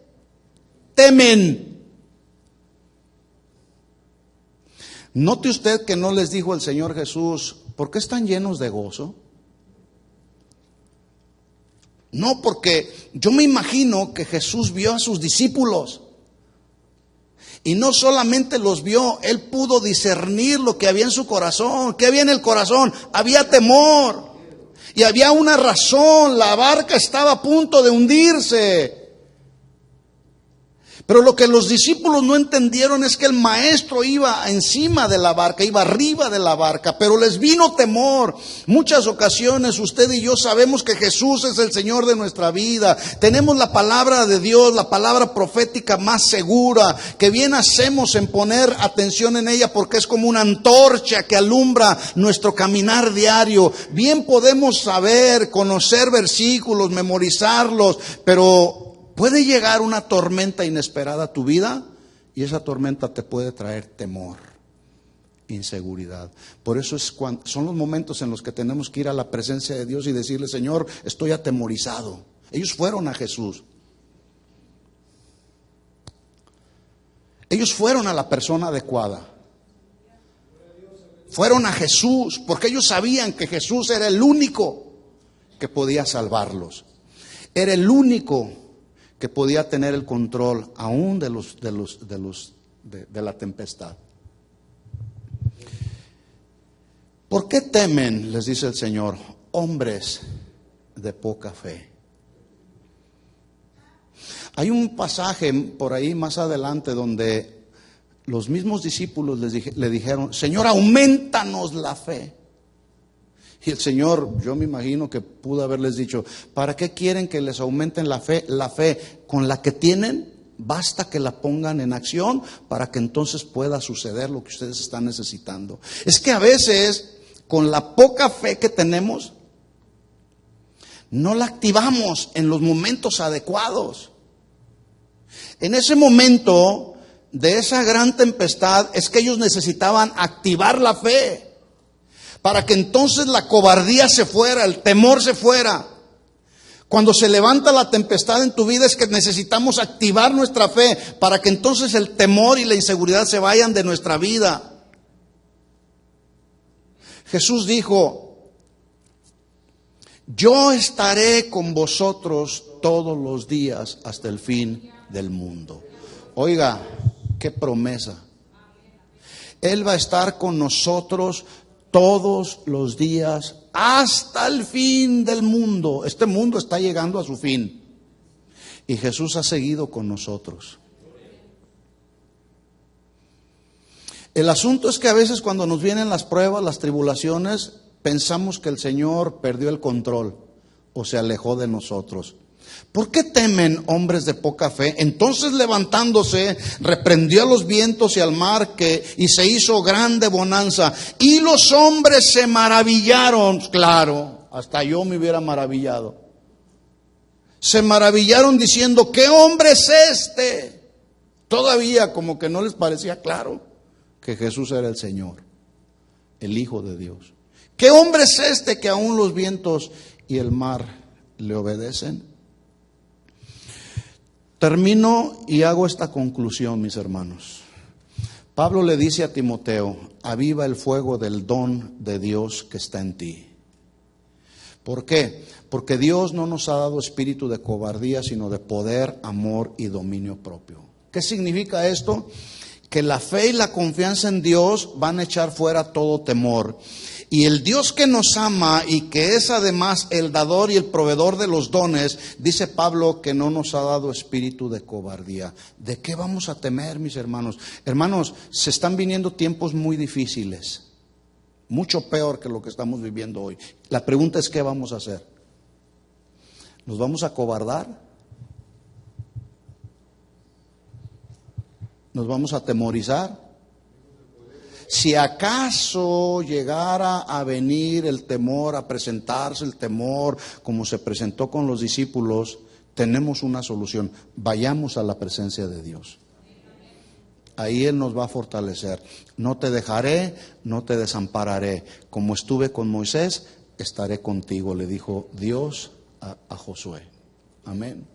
temen? Note usted que no les dijo el Señor Jesús: ¿por qué están llenos de gozo? No, porque yo me imagino que Jesús vio a sus discípulos. Y no solamente los vio, Él pudo discernir lo que había en su corazón. ¿Qué había en el corazón? Había temor. Y había una razón: la barca estaba a punto de hundirse. Pero lo que los discípulos no entendieron es que el maestro iba encima de la barca, iba arriba de la barca, pero les vino temor. Muchas ocasiones usted y yo sabemos que Jesús es el Señor de nuestra vida. Tenemos la palabra de Dios, la palabra profética más segura, que bien hacemos en poner atención en ella, porque es como una antorcha que alumbra nuestro caminar diario. Bien podemos saber, conocer versículos, memorizarlos, pero puede llegar una tormenta inesperada a tu vida y esa tormenta te puede traer temor, inseguridad. Por eso son los momentos en los que tenemos que ir a la presencia de Dios y decirle: Señor, estoy atemorizado. Ellos fueron a Jesús. Ellos fueron a la persona adecuada. Fueron a Jesús porque ellos sabían que Jesús era el único que podía salvarlos. Era el único que podía tener el control aún de la tempestad. ¿Por qué temen? Les dice el Señor, hombres de poca fe. Hay un pasaje por ahí más adelante donde los mismos discípulos le dijeron: Señor, aumentanos la fe. Y el Señor, yo me imagino que pudo haberles dicho: ¿para qué quieren que les aumenten la fe? La fe con la que tienen, basta que la pongan en acción para que entonces pueda suceder lo que ustedes están necesitando. Es que a veces, con la poca fe que tenemos, no la activamos en los momentos adecuados. En ese momento de esa gran tempestad es que ellos necesitaban activar la fe, para que entonces la cobardía se fuera, el temor se fuera. Cuando se levanta la tempestad en tu vida es que necesitamos activar nuestra fe para que entonces el temor y la inseguridad se vayan de nuestra vida. Jesús dijo: yo estaré con vosotros todos los días hasta el fin del mundo. Oiga, qué promesa. Él va a estar con nosotros todos los días hasta el fin del mundo. Este mundo está llegando a su fin y Jesús ha seguido con nosotros. El asunto es que a veces cuando nos vienen las pruebas, las tribulaciones, pensamos que el Señor perdió el control o se alejó de nosotros. ¿Por qué temen, hombres de poca fe? Entonces, levantándose, reprendió a los vientos y al mar, y se hizo grande bonanza. Y los hombres se maravillaron. Claro, hasta yo me hubiera maravillado. Se maravillaron diciendo: ¿qué hombre es este? Todavía como que no les parecía claro que Jesús era el Señor, el Hijo de Dios. ¿Qué hombre es este que aún los vientos y el mar le obedecen? Termino y hago esta conclusión, mis hermanos. Pablo le dice a Timoteo: aviva el fuego del don de Dios que está en ti. ¿Por qué? Porque Dios no nos ha dado espíritu de cobardía, sino de poder, amor y dominio propio. ¿Qué significa esto? Que la fe y la confianza en Dios van a echar fuera todo temor. Y el Dios que nos ama y que es además el dador y el proveedor de los dones, dice Pablo que no nos ha dado espíritu de cobardía. ¿De qué vamos a temer, mis hermanos? Hermanos, se están viniendo tiempos muy difíciles, mucho peor que lo que estamos viviendo hoy. La pregunta es: ¿qué vamos a hacer? ¿Nos vamos a acobardar? ¿Nos vamos a atemorizar? Si acaso llegara a venir el temor, a presentarse el temor como se presentó con los discípulos, tenemos una solución. Vayamos a la presencia de Dios. Ahí Él nos va a fortalecer. No te dejaré, no te desampararé. Como estuve con Moisés, estaré contigo, le dijo Dios a Josué. Amén.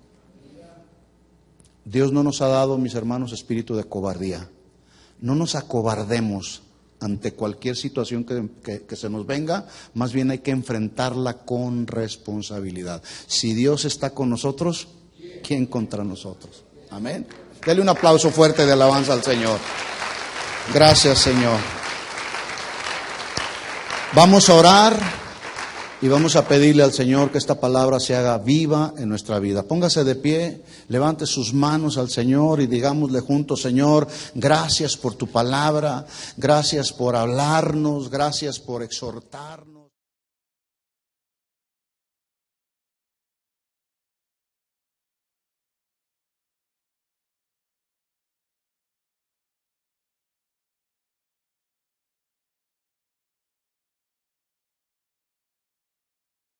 Dios no nos ha dado, mis hermanos, espíritu de cobardía. No nos acobardemos ante cualquier situación que se nos venga. Más bien hay que enfrentarla con responsabilidad. Si Dios está con nosotros, ¿quién contra nosotros? Amén. Dele un aplauso fuerte de alabanza al Señor. Gracias, Señor. Vamos a orar y vamos a pedirle al Señor que esta palabra se haga viva en nuestra vida. Póngase de pie, levante sus manos al Señor y digámosle juntos: Señor, gracias por tu palabra, gracias por hablarnos, gracias por exhortarnos.